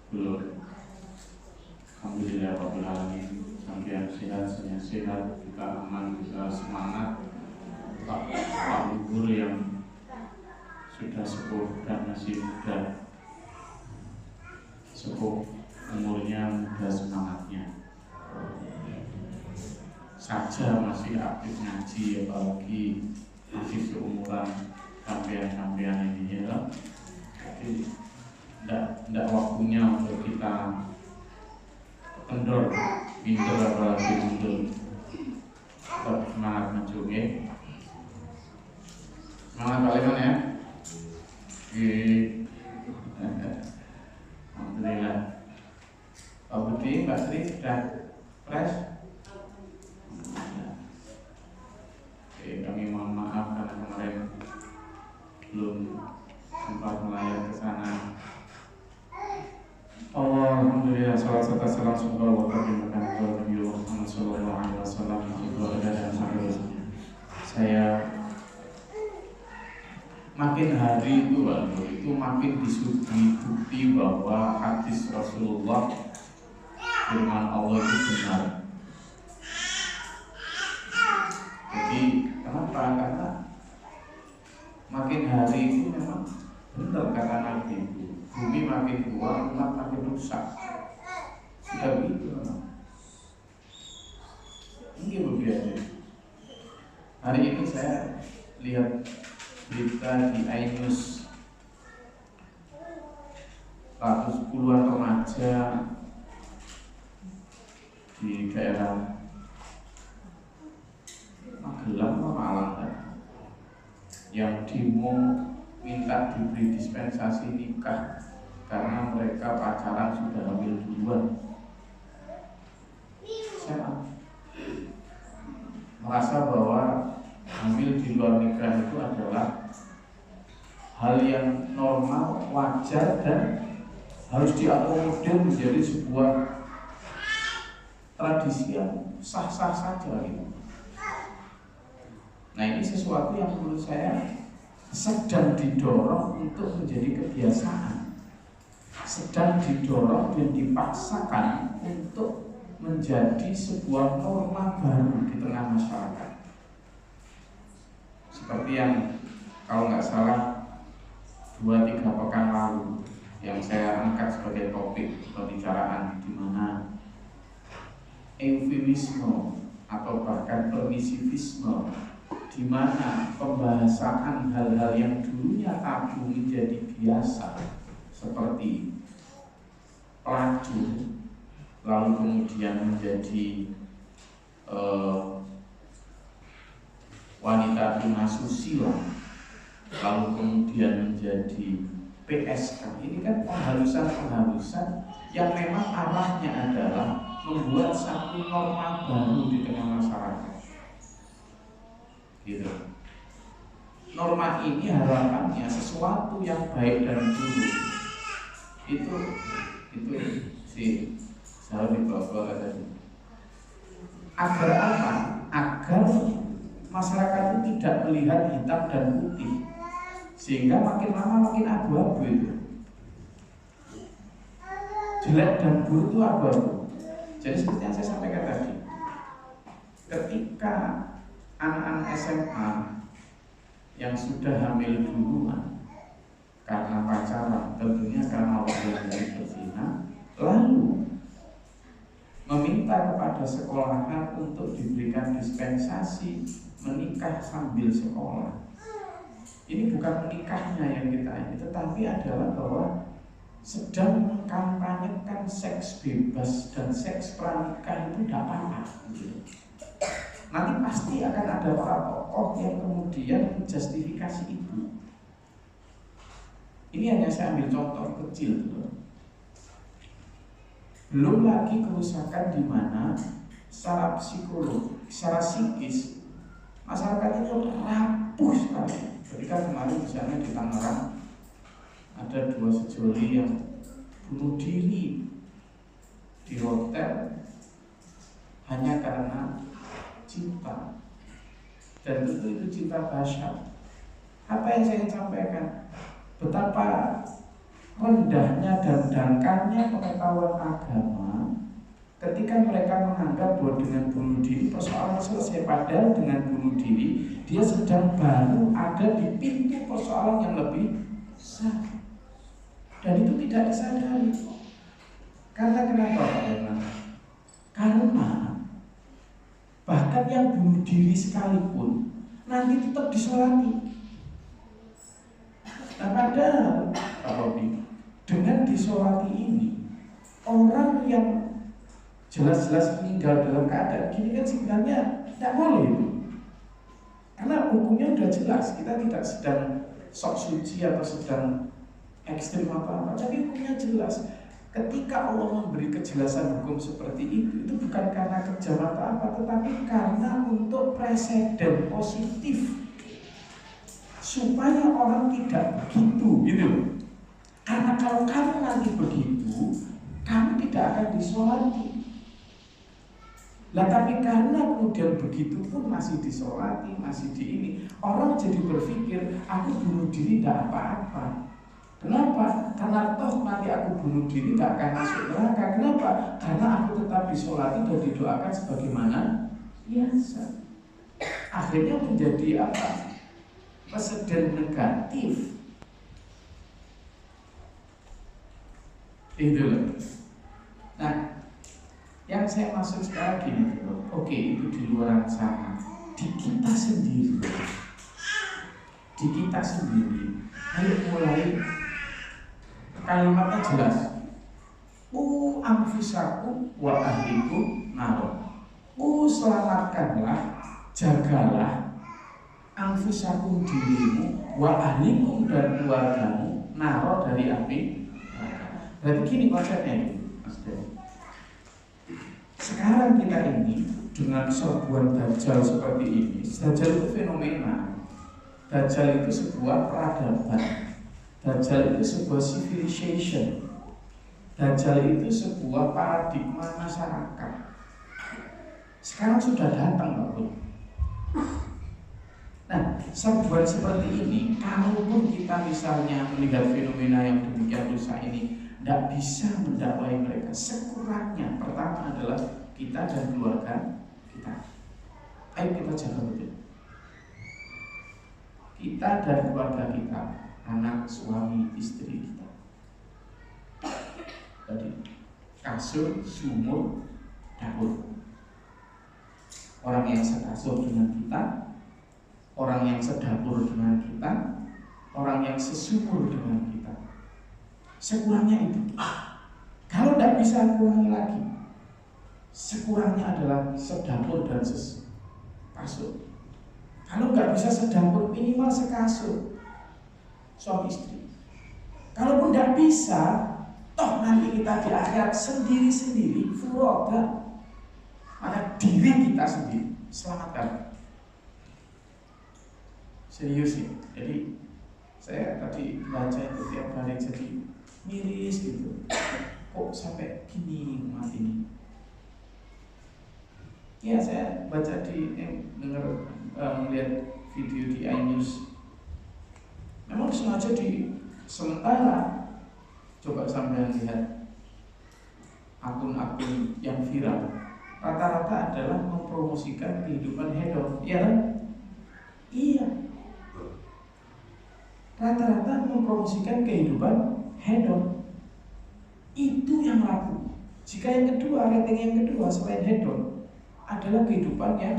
belum. Alhamdulillah Rabbil Alamin, sampai sehat, kita aman, kita semangat. Pak Guru yang sudah sepuh dan masih muda, sepuh umurnya, muda semangatnya, saja masih aktif ngaji, apalagi masih seumuran sampean-sampean ini ya. Jadi tidak waktunya untuk kita kendor, minder apalagi mundur. Tetap semangat maju ya. Semangat kalian ya. Alhamdulillah. Pak Budi, Mbak Sri sudah fresh. Oke, kami mohon maaf karena kemarin belum sempat melayar ke sana. Alhamdulillah, salam serta salam semoga Allah terlimpahkan kepada Nabi Muhammad SAW. Saya makin hari itu makin disuguhi bukti bahwa hadis Rasulullah, firman Allah itu benar. Jadi kenapa? Karena makin hari itu memang benar kata Nabi itu. Bumi makin tua, umat makin rusak. Sudah begitu memang. Ini begitu. Hari ini saya lihat berita di iNews, ratus puluhan remaja di daerah Magelang atau Malang yang demo minta diberi dispensasi nikah karena mereka pacaran sudah hamil duluan. Saya merasa bahwa hamil di luar nikah itu adalah hal yang normal, wajar, dan harus diakomodir menjadi sebuah tradisi yang sah-sah saja gitu. Nah, ini sesuatu yang menurut saya sedang didorong untuk menjadi kebiasaan, sedang didorong dan dipaksakan untuk menjadi sebuah norma baru di tengah masyarakat. Seperti yang kalau nggak salah 2-3 pekan lalu yang saya angkat sebagai topik pembicaraan, di mana eufemisme atau bahkan permisivisme, di mana pembahasan hal-hal yang dulunya tabu menjadi biasa, seperti pelacur, lalu kemudian menjadi wanita tunasusila, lalu kemudian menjadi PSK. Ini kan penghalusan yang memang arahnya adalah membuat satu norma baru di tengah masyarakat. Gitu. Norma ini harapannya sesuatu yang baik dan buruk itu si selalu dibawa tadi. Agar apa? Agar masyarakat itu tidak melihat hitam dan putih, sehingga makin lama makin abu-abu itu. Jelek dan buruk itu abu-abu. Jadi seperti yang saya sampaikan tadi, ketika anak-anak SMA yang sudah hamil duluan karena pacaran, tentunya karena waktu yang berzina, lalu meminta kepada sekolahan untuk diberikan dispensasi menikah sambil sekolah. Ini bukan menikahnya yang kita ini, tetapi adalah bahwa sedang mengkampanyekan seks bebas dan seks pranikah itu tidak apa-apa. Nanti pasti akan ada para tokoh yang kemudian menjustifikasi itu. Ini hanya saya ambil contoh kecil dulu. Belum lagi kerusakan di mana secara psikolog, secara psikis masyarakat itu rapuh sekali. Ketika kemarin misalnya di Tangerang ada 2 sejoli yang bunuh diri di hotel hanya karena cinta, dan tentu itu cinta dahsyat. Apa yang saya sampaikan? Betapa rendahnya dan dangkalnya pengetahuan agama ketika mereka menganggap bahwa dengan bunuh diri persoalan selesai, padahal dengan bunuh diri dia sedang baru ada di pintu persoalan yang lebih besar, dan itu tidak disadari. Karena kenapa Pak Herman? Karena bahkan yang bunuh diri sekalipun nanti tetap disolati. Nah padahal Pak Robi, dengan disolati ini orang yang jelas-jelas meninggal dalam keadaan gini kan sebenarnya tidak boleh itu, karena hukumnya sudah jelas. Kita tidak sedang sok suci atau sedang ekstrim apa-apa, tapi hukumnya jelas. Ketika Allah memberi kejelasan hukum seperti itu bukan karena kejam atau apa, tetapi karena untuk presiden positif supaya orang tidak begitu, gitu. Karena kalau kamu nanti begitu, kamu tidak akan disolati. Lah tapi karena kemudian begitu pun masih disolati, masih di ini, orang jadi berpikir aku bunuh diri tidak apa-apa. Kenapa? Karena toh nanti aku bunuh diri tidak akan masuk neraka. Kenapa? Karena aku tetap disolati dan didoakan sebagaimana biasa. Akhirnya menjadi apa? Presiden negatif. Itu loh. Nah, yang saya maksud sekarang gini loh. Oke, itu di luar sana. Di kita sendiri. Di kita sendiri. Ayo mulai, kalimatnya jelas. Anfusakum wa ahlikum nar. Selamatkanlah, jagalah anfusakum dirimu wa ahlikum dan keluargamu nar dari api. Berarti gini konsepnya Mas Dewi. Sekarang kita ini dengan serbuan dajjal seperti ini, dajjal itu fenomena. Dajjal itu sebuah peradaban. Dajjal itu sebuah civilization. Dajjal itu sebuah paradigma masyarakat. Sekarang sudah datang Pak. Nah, serbuan seperti ini, kalaupun kita misalnya melihat fenomena yang demikian rusak ini, tidak bisa mendakwai mereka. Sekurangnya pertama adalah kita dan keluarga kita. Ayo kita jaga betul. Kita dan keluarga kita, anak, suami, istri kita. Jadi kasur, sumur, dapur. Orang yang sekasur dengan kita, orang yang sedapur dengan kita, orang yang sesumur dengan kita. Sekurangnya itu. Kalau tidak bisa kurangi lagi, sekurangnya adalah sedapur dan kasur. Kalau nggak bisa sedapur, minimal sekasur suami istri. Kalaupun nggak bisa, toh nanti kita di akhirat sendiri-sendiri, furoda, maka diri kita sendiri selamatkan. Serius sih. Jadi saya tadi baca itu tiap hari jadi miris gitu. Kok sampai gini umat ini? Ya saya baca melihat video di iNews. Memang sengaja sementara coba sampai lihat akun-akun yang viral, rata-rata adalah mempromosikan kehidupan hedon, iya kan? Iya. Rata-rata mempromosikan kehidupan hedon. Itu yang laku. Jika yang kedua, rating yang kedua selain hedon adalah kehidupan yang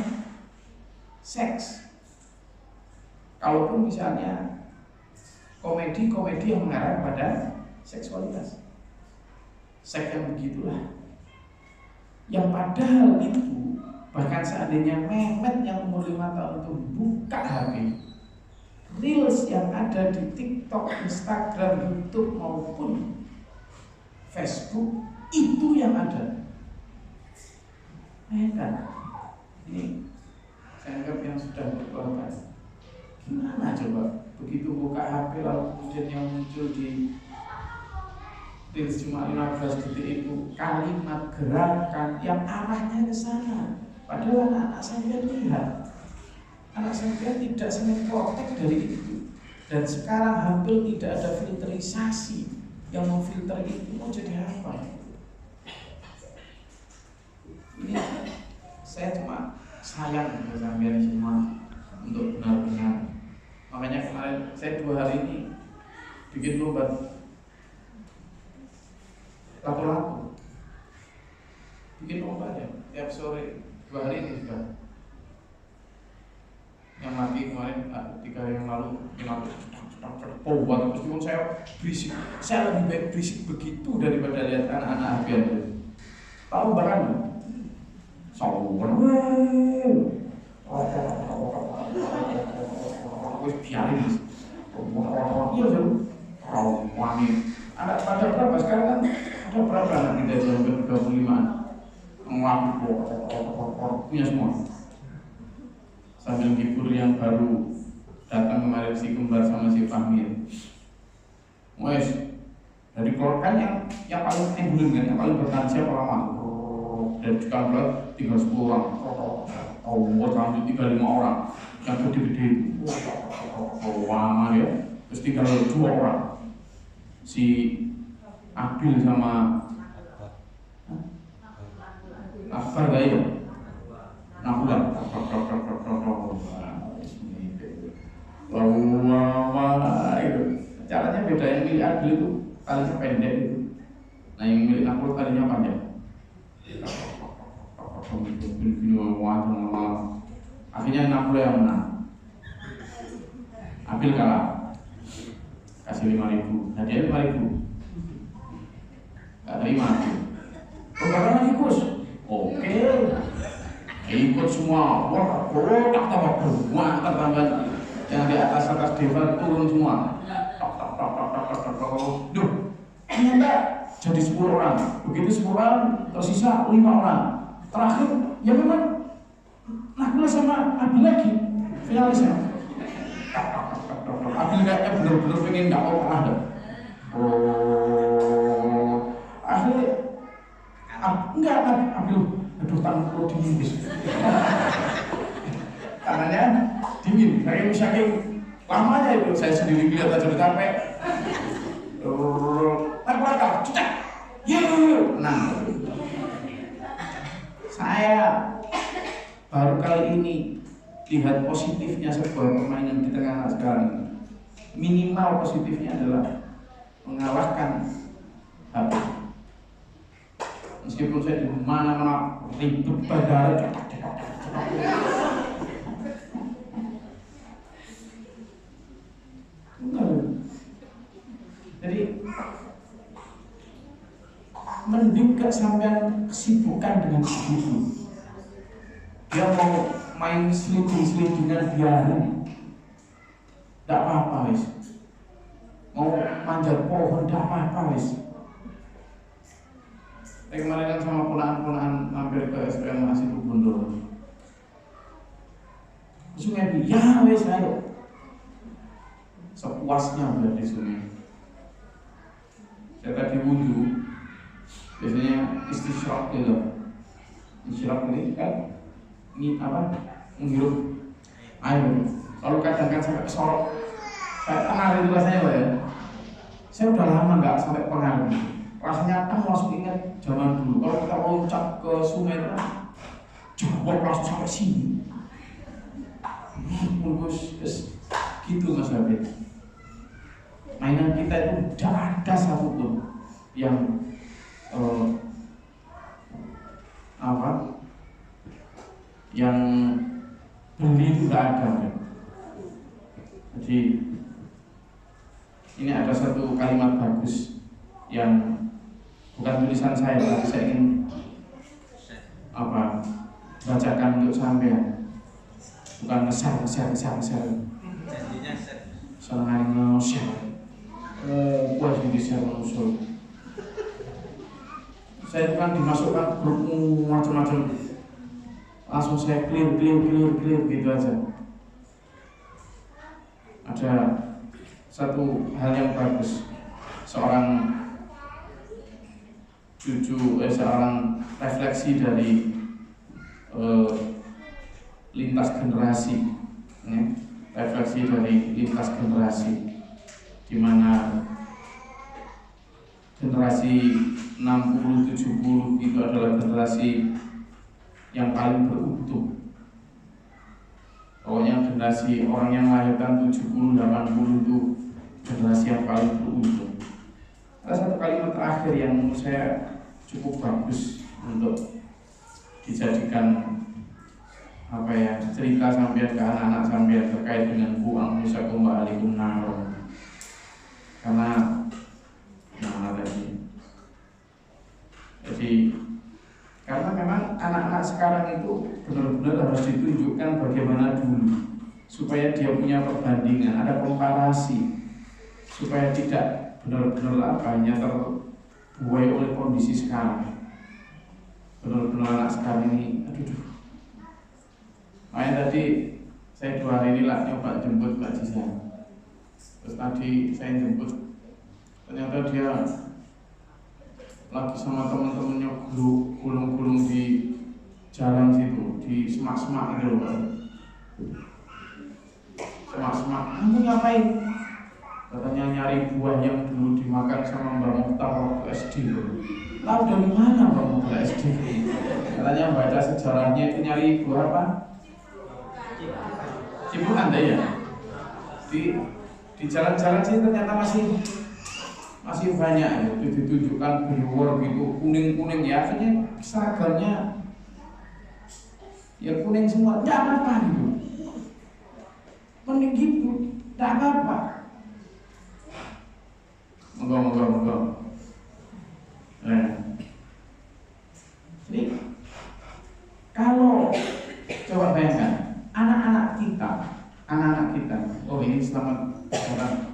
seks. Kalaupun misalnya komedi-komedi yang mengarah pada seksualitas, seks yang begitulah. Yang padahal itu, bahkan seandainya Mehmet yang umur 5 tahun itu buka HP, Reels yang ada di TikTok, Instagram, YouTube maupun Facebook, itu yang ada. Kan? Ini saya anggap yang sudah berkorban. Gimana coba? Begitu buka HP lalu kemudian yang muncul di Reels cuma 15 detik itu kalimat gerakan yang arahnya ke sana. Padahal anak-anak saya lihat, anak saya tidak sempat protek dari itu. Dan sekarang hampir tidak ada filterisasi. yang memfilter itu mau jadi apa? Ini saya cuma sayang untuk sampean semua untuk benar-benar. Makanya kemarin saya 2 hari ini bikin lomba lato-lato, bikin lomba ya tiap sore 2 hari ini sudah. Yang mati kemarin 3 hari yang lalu bikin lato, meskipun saya berisik, saya lebih baik berisik begitu daripada lihat anak-anak abian itu. Tahu bahkan wis biarin wis. Iya jauh. Wani. Anak pada berapa sekarang kan? Ada berapa anak kita sampai 35-an? Ngelaku punya semua. Sambil hibur yang baru datang kemarin si kembar sama si Fahmi. Wes dari keluarga yang paling engguling kan, yang paling bertahan siapa lama? Dan juga berat 30 orang. Oh, lanjut 35 orang yang gede-gede itu. Lama ya. Terus tinggal 2 orang. Si Abil sama Akbar gaya. Nah, udah. Lama itu. Caranya beda, yang milik Abil itu talinya pendek itu. Nah, yang milik Akbar talinya panjang. Akhirnya Napoli yang menang. Abil kalah, kasih 5.000, hadiah 5.000. Gak terima Abil. Berapa lagi Gus? Oke, ikut semua. Wah, tak tambah beruang tertambat. Yang di atas devan turun semua. Duh, ternyata jadi 10 orang. Begitu 10 orang, tersisa 5 orang. Terakhir, ya memang Nakula sama Abil lagi finalisnya. Abil kayaknya bener-bener pengen gak mau kalah deh. Akhirnya enggak, Abil aduh tangan perlu dingin bis. Tangannya dingin, saking lamanya itu saya sendiri lihat aja udah capek. Nakula kalah, cucak. Menang. Saya baru kali ini lihat positifnya sebuah permainan di tengah sekarang. Minimal positifnya adalah mengalahkan HP. Meskipun saya di mana-mana ribut bandara. Jadi mending gak sampean kesibukan dengan itu. Dia mau main seliding-selidingan biarin, gak apa-apa wis. Mau manjat pohon gak apa-apa wis. Saya kemarin kan sama ponakan-ponakan mampir ke SPM masih Bundul. Sungai bi, ya wis ayo. Sepuasnya udah di sungai. Saya tadi wudhu, biasanya istisyraq gitu. Istisyraq ini kan ini apa? Menghirup air. Lalu kadang-kadang sampai kesorok. Kayak pengaruh itu rasanya Pak ya. Saya udah lama nggak sampai pengaruh. Rasanya kan langsung ingat zaman dulu. Kalau kita loncat ke sungai itu jebol langsung sampai sini. Bagus, gitu Mas Habib. Mainan kita itu tidak ada satupun yang yang beli itu tidak ada. Jadi ini ada satu kalimat bagus yang bukan tulisan saya, tapi saya ingin bacakan untuk sampean. Bukan ngeser. Senang nge-share. Kuat di share usul. Saya kan dimasukkan grup macam-macam. Langsung saya clear gitu aja. Ada satu hal yang bagus. Seorang refleksi dari lintas generasi, ya. Refleksi dari lintas generasi, di mana generasi 60-70 itu adalah generasi yang paling beruntung. Pokoknya generasi orang yang melahirkan 70-80 itu generasi yang paling beruntung. Ada satu kalimat terakhir yang menurut saya cukup bagus untuk dijadikan cerita sampean ke anak-anak sampean terkait dengan ku anfusakum wa ahlikum nar. Karena karena memang anak-anak sekarang itu benar-benar harus ditunjukkan bagaimana dulu, supaya dia punya perbandingan, ada komparasi, supaya tidak benar-benar hanya terbuai oleh kondisi sekarang. Benar-benar anak sekarang ini, makanya tadi saya 2 hari ini lah nyoba jemput Mbak Jisa. Terus tadi saya jemput, ternyata dia lagi sama teman-temannya gulung-gulung di jalan situ, di semak-semak gitu loh. Semak-semak, kamu ngapain? Katanya nyari buah yang dulu dimakan sama Mbak Mukhtar waktu SD. Tahu dari mana Mbak Mukhtar SD? Katanya baca sejarahnya itu nyari buah apa? Cipukan deh ya. Di jalan-jalan sini ternyata masih banyak ya, itu ditunjukkan billboard gitu, kuning-kuning ya, akhirnya seragamnya ya kuning semua, tidak apa-apa gitu, kuning gitu, tidak apa-apa. Moga. Jadi kalau coba bayangkan anak-anak kita, oh ini selamat datang.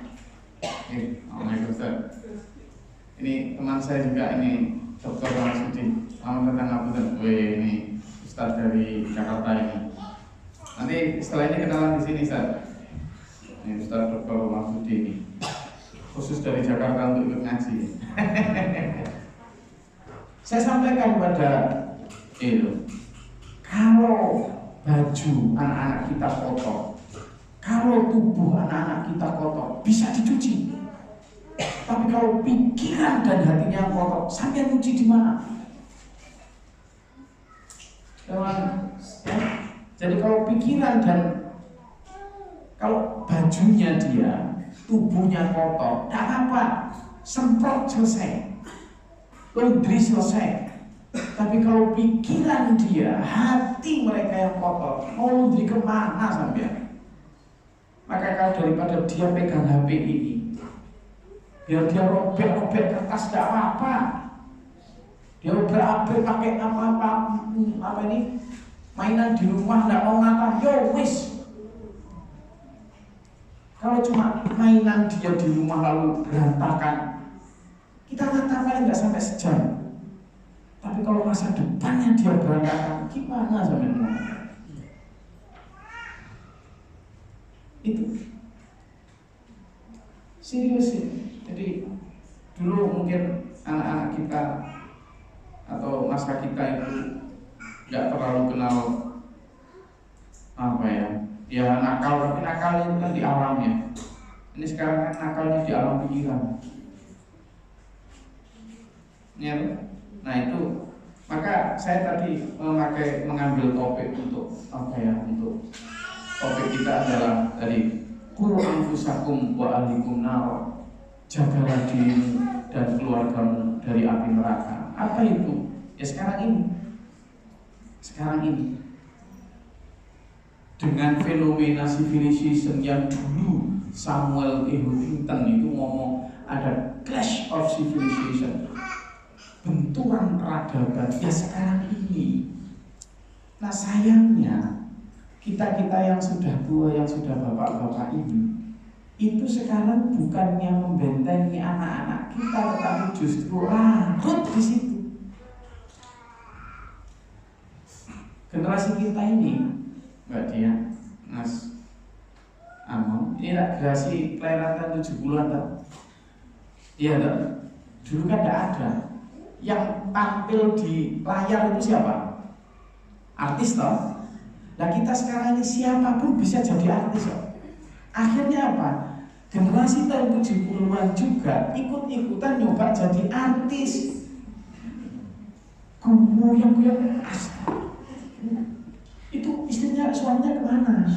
Waalaikumsalam. Ini teman saya juga, ini Dr. Marsudi. Selamat datang Abudan. Ini Ustadz dari Jakarta ini. Nanti setelah ini kenalan di sini, Ustadz. Ini Ustadz Dr. Marsudi ini. Khusus dari Jakarta untuk ikut ngaji. Saya sampaikan pada kalau baju anak-anak kita kotor, kalau tubuh anak-anak kita kotor, bisa dicuci. Tapi kalau pikiran dan hatinya kotor, sampai cuci di mana? Jadi kalau pikiran dan kalau bajunya dia, tubuhnya kotor, tidak apa-apa, semprot selesai, laundry selesai. Tapi kalau pikiran dia, hati mereka yang kotor, mau laundry kemana sampai? Maka kalau daripada dia pegang HP ini, biar dia robek-robek kertas tidak apa-apa, dia robek-robek pakai apa ini mainan di rumah tidak mau ngapa, yo wis. Kalau cuma mainan dia di rumah lalu berantakan, kita ngata paling nggak sampai sejam. Tapi kalau masa depannya dia berantakan, gimana sampai itu serius ya. Jadi dulu mungkin anak-anak kita atau masa kita itu nggak terlalu kenal ya nakal, tapi nakalnya itu kan di alamnya. Ini sekarang kan nakalnya di alam pikiran ya. Nah itu, maka saya tadi mengambil topik untuk untuk topik kita adalah tadi qu anfusakum wa ahlikum nar, jagalah dirimu dan keluargamu dari api neraka. Apa itu? Ya sekarang ini dengan fenomena civilization yang dulu Samuel Huntington itu ngomong ada clash of civilization, benturan peradaban. Ya sekarang ini, nah sayangnya kita yang sudah tua, yang sudah bapak-bapak ini, itu sekarang bukannya membentengi anak-anak kita, tetapi justru larut di situ. Generasi kita ini, Mbak Dia, Mas Amon, ini generasi kelahiran 70-an kan? Iya tak? Dulu kan tidak ada. Yang tampil di layar itu siapa? Artis toh. Nah kita sekarang ini siapapun bisa jadi artis toh. Akhirnya apa? Generasi tahun 70-an juga ikut-ikutan nyoba jadi artis. Goyang-goyang astaga. Itu istrinya, suaminya kemana?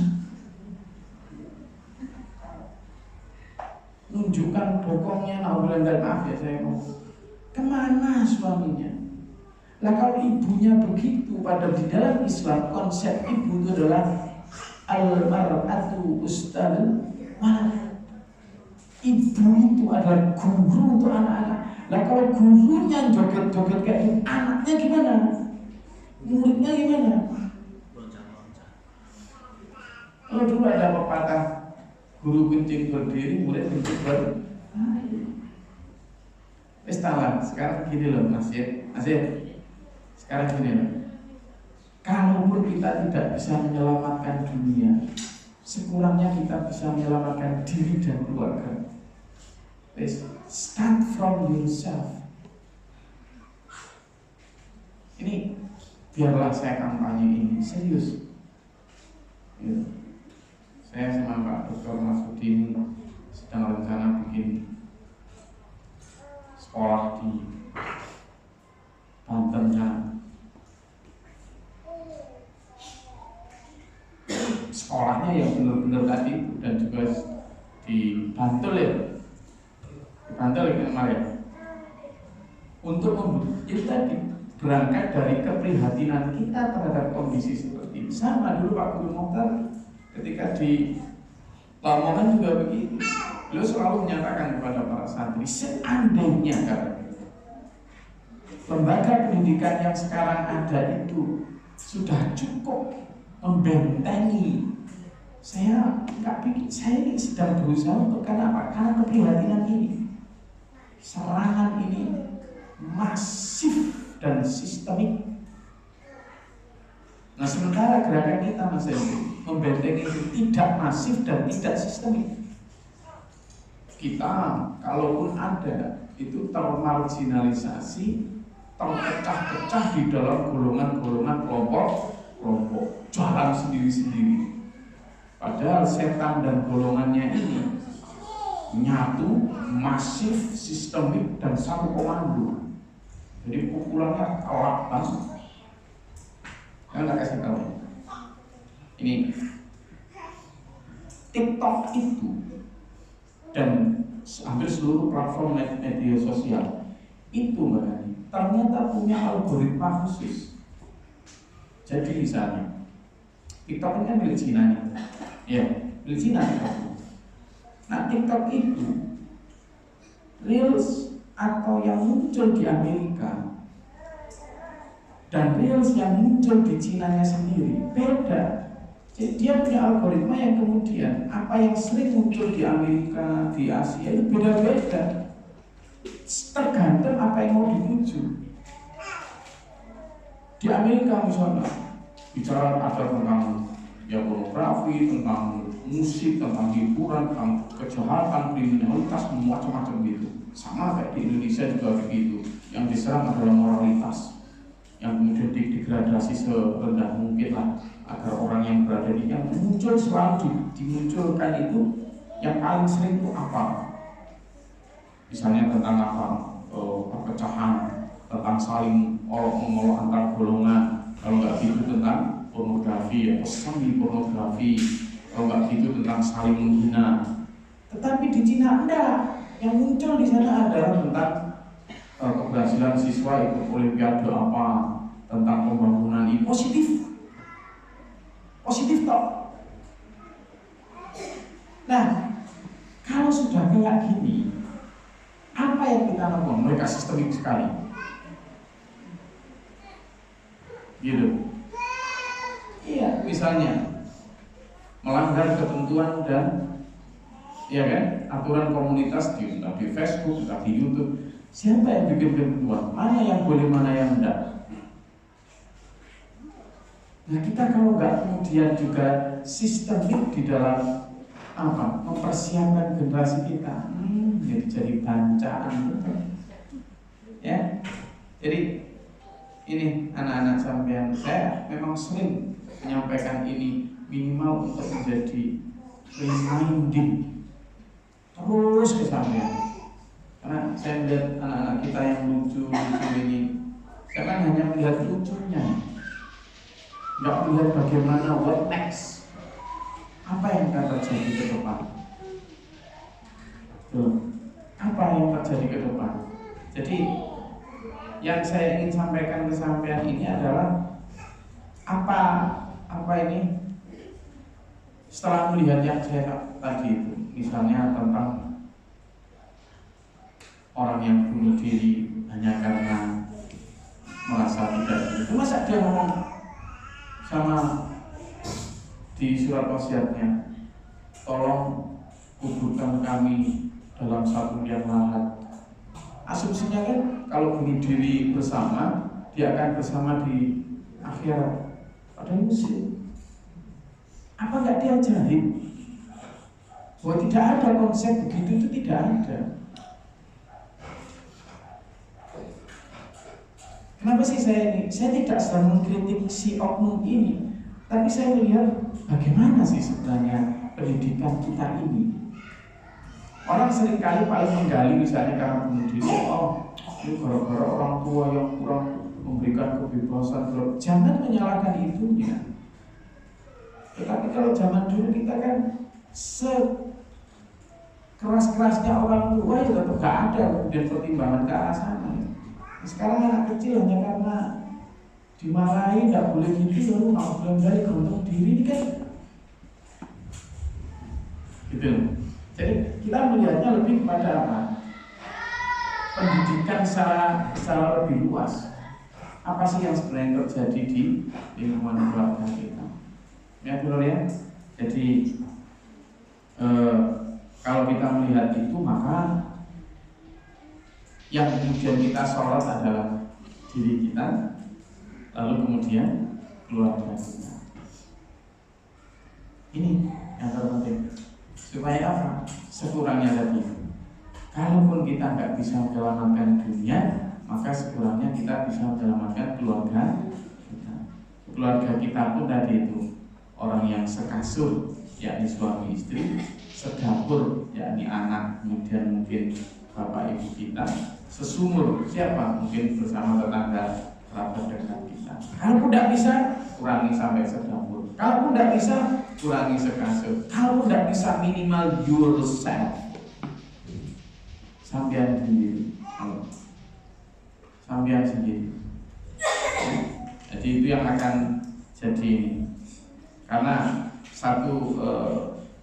Nunjukkan bokongnya, maaf ya saya mau. Kemana suaminya? Lah kalau ibunya begitu, pada di dalam Islam konsep ibu itu adalah al-mar'atu ustadz walad. Ibu itu adalah guru untuk anak-anak. Lah kalau gurunya joget-joget kayak ini, anaknya gimana? Muridnya gimana? Kalau dulu ada pepatah, guru kencing berdiri, murid kencing berdiri. Sekarang gini loh Mas Yed. Sekarang gini loh. Kalaupun kita tidak bisa menyelamatkan dunia, sekurangnya kita bisa menyelamatkan diri dan keluarga. Please start from yourself. Ini biarlah saya kampanye ini serius. Ya. Saya sama Pak Dr. Masudi ini sedang rencana bikin sekolah di Banten. Sekolahnya yang benar-benar tadi itu, dan juga di Bantul ya. Di Bantul ya kemarin. Untuk itu tadi berangkat dari keprihatinan kita terhadap kondisi seperti ini. Sama dulu Pak Guru Mokhtar ketika di Lamongan juga begitu. Beliau selalu menyatakan kepada para santri, seandainya lembaga pendidikan yang sekarang ada itu sudah cukup membentengi, saya nggak pikir, saya ini sedang berusaha untuk apa? Karena keprihatinan ini, serangan ini masif dan sistemik. Nah sementara gerakan kita Mas Henry membentengi itu tidak masif dan tidak sistemik. Kita kalaupun ada itu termarginalisasi, terpecah-pecah di dalam golongan-golongan kelompok jalan sendiri-sendiri. Padahal setan dan golongannya ini nyatu, masif, sistemik, dan satu komando. Jadi pukulannya telak banget. Saya nggak kasih tahu. Ini TikTok itu dan hampir seluruh platform media sosial itu ternyata punya algoritma khusus. Jadi misalnya TikTok ini kan milik Cina nih, ya milik Cina TikTok. Nah TikTok itu reels atau yang muncul di Amerika dan reels yang muncul di Cina-nya sendiri beda. Jadi dia punya algoritma yang kemudian apa yang sering muncul di Amerika, di Asia itu beda-beda. Tergantung apa yang mau dituju. Di Amerika misalnya bicara ada tentang ya pornografi, tentang musik, tentang hiburan, tentang kejahatan, kriminalitas, macam-macam gitu. Sama kayak di Indonesia juga begitu. Yang diserang adalah moralitas, yang kemudian degradasi serendah mungkin lah agar orang yang berada di yang muncul selalu dimunculkan itu yang paling sering itu apa? Misalnya tentang apa? Perpecahan, tentang saling olok-olok antar golongan. Kalau nggak gitu tentang pornografi, atau semi pornografi. Kalau nggak gitu tentang saling menghina. Tetapi di Cina enggak. Yang muncul di sana adalah tentang keberhasilan siswa ikut olimpiade apa, tentang pembangunan ini positif toh. Nah, kalau sudah kayak gini, apa yang kita lakukan? Mereka sistemik sekali, gitu. Iya, misalnya melanggar ketentuan dan ya kan aturan komunitas entah di Facebook, entah di YouTube. Siapa yang bikin ketentuan? Mana yang boleh, mana yang enggak? Nah kita kalau nggak kemudian juga sistemik di dalam apa mempersiapkan generasi kita, jadi bancaan gitu. Ya, jadi ini anak-anak sampean, saya memang sering menyampaikan ini minimal untuk menjadi reminding terus ke sampean. Karena saya melihat anak-anak kita yang lucu ini, saya kan hanya melihat lucunya, nggak melihat bagaimana what next, apa yang akan terjadi ke depan. Tuh, apa yang terjadi ke depan. Jadi yang saya ingin sampaikan ke sampean ini adalah apa ini, setelah melihat yang saya tadi itu, misalnya tentang orang yang bunuh diri hanya karena merasa tidak itu, masa dia ngomong sama di surat wasiatnya, tolong kuburkan kami dalam satu liang lahat. Asumsinya kan kalau bunuh diri bersama, dia akan bersama di akhirat. Padahal muslim. Apa nggak diajarin bahwa tidak ada konsep begitu, itu tidak ada. Kenapa sih saya ini? Saya tidak sedang mengkritik si oknum ini, tapi saya melihat bagaimana sih sebenarnya pendidikan kita ini. Orang seringkali paling menggali misalnya karena bunuh diri, oh ini gara-gara orang tua yang kurang memberikan kebebasan. Jangan menyalahkan itunya. Tetapi kalau zaman dulu kita kan sekeras-kerasnya orang tua ya tetap gak ada kemudian pertimbangan ke arah sana. Sekarang anak kecil hanya karena dimarahin gak boleh gitu, lalu mau bilang dari gantung diri ini kan gitu. Jadi kita melihatnya lebih kepada apa? Pendidikan secara lebih luas. Apa sih yang sebenarnya terjadi di lingkungan keluarga kita? Ya benar ya. Jadi kalau kita melihat itu, maka yang kemudian kita sorot adalah diri kita, lalu kemudian keluarga kita. Ini yang terpenting. Supaya apa? Sekurangnya tadi, kalaupun kita nggak bisa menyelamatkan dunia, maka sekurangnya kita bisa menyelamatkan keluarga kita. Keluarga kita pun tadi itu orang yang sekasur, yakni suami istri, sedapur, yakni anak, kemudian mungkin bapak ibu kita, sesumur siapa? Mungkin bersama tetangga kerabat dekat kita. Kalau tidak bisa, kurangi sampai sedapur. Kalau tidak bisa, kurangi sekasur. Kalau tidak bisa, minimal yourself. Sambian sendiri. Sambian sendiri. Jadi itu yang akan jadi ini. Karena satu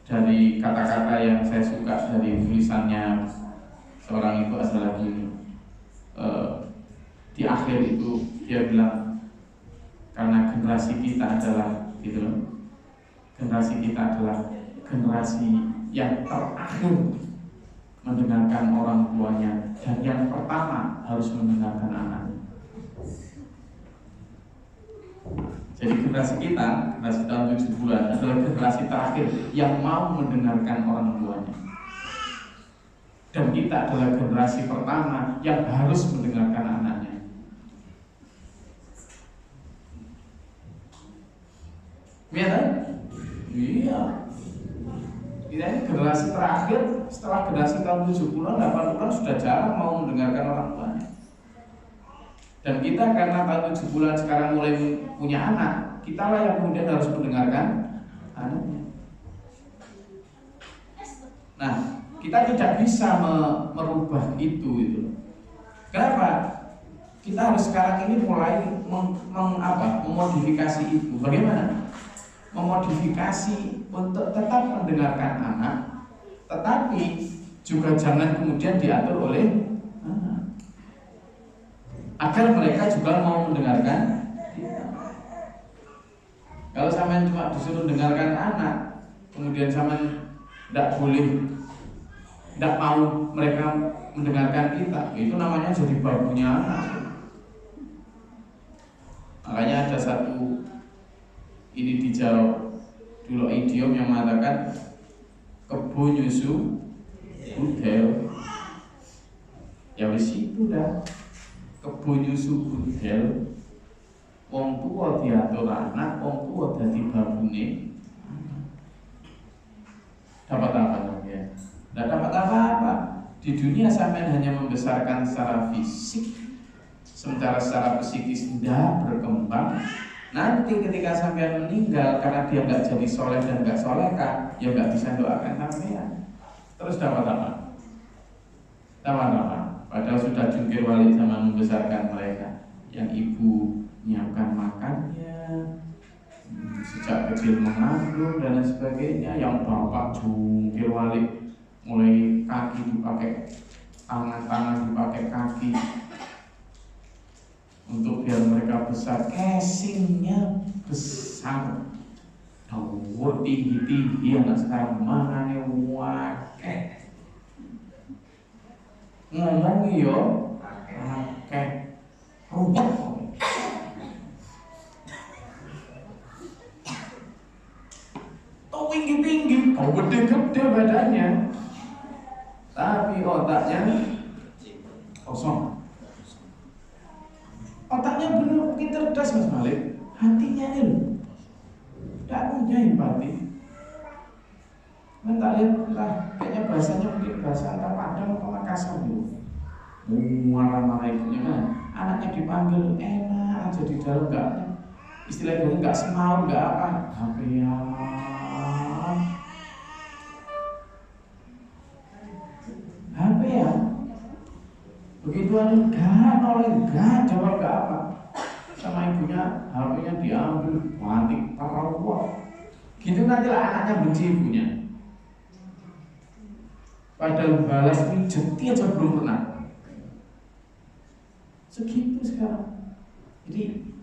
dari kata-kata yang saya suka dari tulisannya seorang itu adalah gini. Di akhir itu dia bilang, karena generasi kita adalah gitu loh, generasi kita adalah generasi yang terakhir mendengarkan orang tuanya dan yang pertama harus mendengarkan anaknya. Jadi generasi kita, generasi tahun 70-an adalah generasi terakhir yang mau mendengarkan orang tuanya. Dan kita adalah generasi pertama yang harus mendengarkan anaknya. Iya kan? Iya. Kita ini generasi terakhir setelah generasi tahun 70-an, 80-an sudah jarang mau mendengarkan orang tuanya. Dan kita karena tahun 70-an sekarang mulai punya anak, kita lah yang kemudian harus mendengarkan anaknya. Nah, kita tidak bisa merubah itu. Kenapa? Kita harus sekarang ini mulai memodifikasi itu. Bagaimana? Memodifikasi untuk tetap mendengarkan anak, tetapi juga jangan kemudian diatur oleh anak, agar mereka juga mau mendengarkan kita. Kalau sampean cuma disuruh dengarkan anak, kemudian sampean tidak boleh, tidak mau mereka mendengarkan kita, itu namanya jadi babunya anak. Makanya ada satu ini di Jawa dulu idiom yang mengatakan kebo nyusu budel. Ya wis itu dah. Kebo nyusu budel. Wong tuwa diatur anak, wong tuwa dadi babune. Dapat apa ya? Tidak dapat apa-apa. Di dunia sampean hanya membesarkan secara fisik, sementara secara psikis tidak berkembang. Nanti ketika sampean meninggal karena dia nggak jadi soleh dan nggak solehah, ya nggak bisa doakan sampean. Terus dapat apa? Dapat apa? Padahal sudah jungkir balik sama membesarkan mereka. Yang ibu nyiapkan makannya, sejak kecil mengandung dan lain sebagainya. Yang bapak jungkir balik, mulai kaki dipakai tangan dipakai kaki untuk biar mereka besar, casingnya besar, dawur tinggi anak sekarang manane wakeh ngomong yo akeh ruwet tinggi gede badannya, tapi otaknya kosong. Otaknya benar mungkin cerdas Mas Malik, hatinya ini loh tidak punya empati. Tak lihat lah, kayaknya bahasanya mungkin bahasa antara Padang atau Makassar dulu. Marah-marah ibunya kan, anaknya dipanggil enak aja di dalam, nggak istilahnya nggak semau, nggak apa, tapi ya HP ya, begitu ada enggak noleh, enggak jawab, enggak apa, sama ibunya HP-nya diambil, mati terawat. Gitu nantilah anaknya benci ibunya. Padahal balas pijeti aja belum pernah. Segitu sekarang. Jadi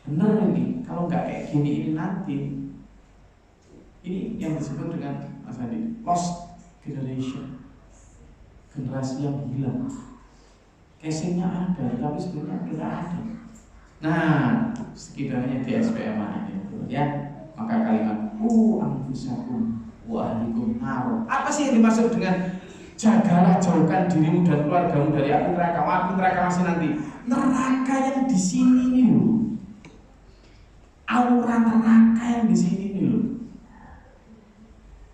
benar ini, kalau nggak kayak gini ini nanti, ini yang disebut dengan Mas Andi, lost generation. Generasi yang hilang, casingnya ada, tapi sebenarnya tidak ada. Nah, setidaknya di SPM itu ya, maka kalimat anfusakum wa ahlikum nar. Apa sih yang dimaksud dengan jagalah jauhkan dirimu dan keluargamu dari api neraka? Api neraka masih nanti. Neraka yang di sini nih loh. Aura neraka yang di sini nih loh.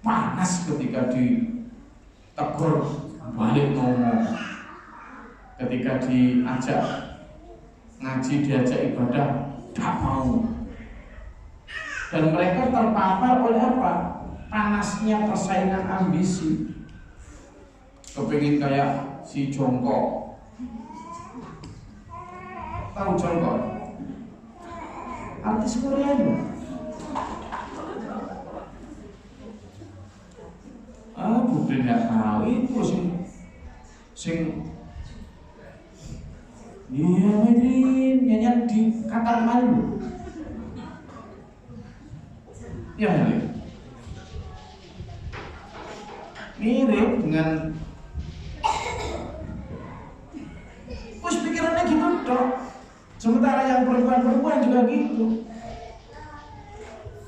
Panas ketika ditegur, balik ngomong, ketika diajak ngaji, diajak ibadah, tak mau. Dan mereka terpapar oleh apa? Panasnya persaingan ambisi. Kepingin kayak si Jongkok. Tahu Jongkok? Artis Korea itu. Bukan nggak tahu itu sing iya Medrin nyanyi di Qatar malu ya mirip dengan terus pikirannya gitu dok. Sementara yang perempuan juga gitu.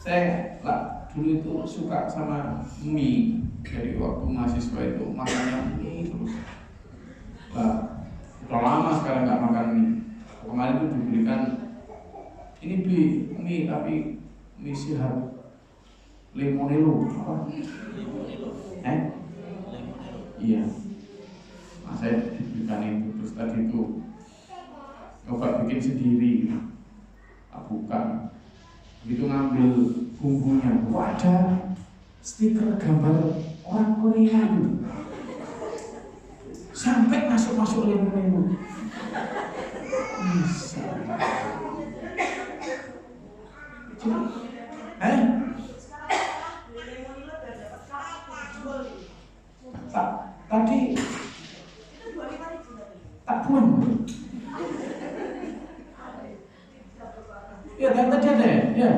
Saya lah dulu itu suka sama mie. Jadi waktu mahasiswa itu makannya mie terus. Lah, udah lama sekarang nggak makan mie. Kemarin itu diberikan ini mie tapi mie sehat Lemonelo apa? Iya. Nah, saya diberikan itu terus tadi itu coba bikin sendiri. Buka. Begitu ngambil bumbunya, ada stiker gambar orang Korea itu. Sampai masuk lemon. Bisa. Tadi tak buang. Ya tadi ada ya.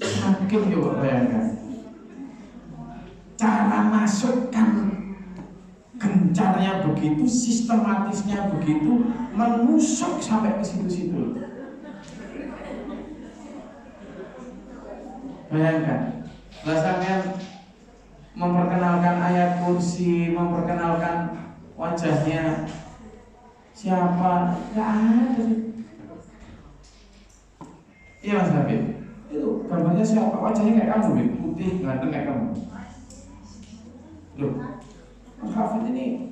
Saking coba bayangkan. Cara masukkan gencarnya begitu, sistematisnya begitu, menusuk sampai ke situ-situ. Bayangkan, sampean memperkenalkan ayat kursi, memperkenalkan wajahnya siapa, nggak ada. Iya Mas Habib, itu gambarnya siapa? Wajahnya kayak kamu, Bin. Putih, ganteng kayak kamu. Loh, Mas Hafid ini,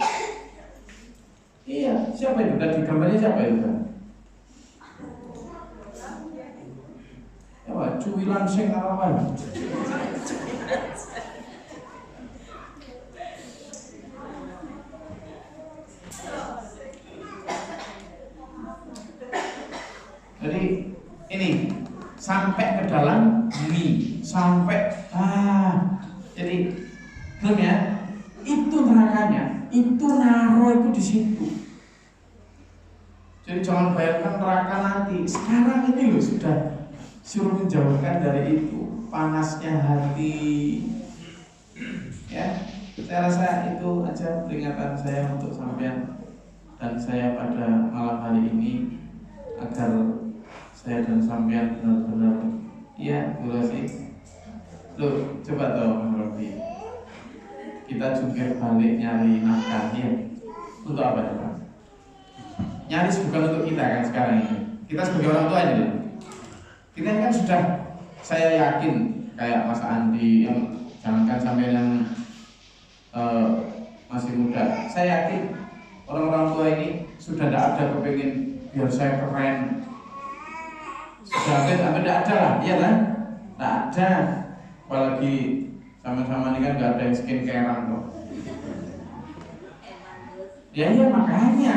iya, siapa itu? Tadi gambarnya siapa itu? Ya, Pak, cuwilan sing apa? Jadi ini sampai ke dalam bumi, sampai jadi belum ya? Itu nerakanya, itu naro itu di situ. Jadi jangan bayangkan neraka nanti. Sekarang ini loh sudah suruh menjauhkan dari itu, panasnya hati. Ya, saya rasa itu aja peringatan saya untuk sampean dan saya pada malam hari ini agar saya dan sampean benar-benar iya durasi. Loh, coba tahu Mas Robi. Kita jungkir balik nyari nafkah ya. Untuk apa coba? Nyaris bukan untuk kita kan sekarang ini. Kita sebagai orang tua aja. Kita kan sudah, saya yakin kayak Mas Andi yang jangankan sampai yang masih muda. Saya yakin orang-orang tua ini sudah tidak ada kepingin biar saya keren. Sudah tidak ada lah, iya kan? Tidak ada. Apalagi sama-sama ini kan nggak ada yang skincarean kok. Ya iya makanya.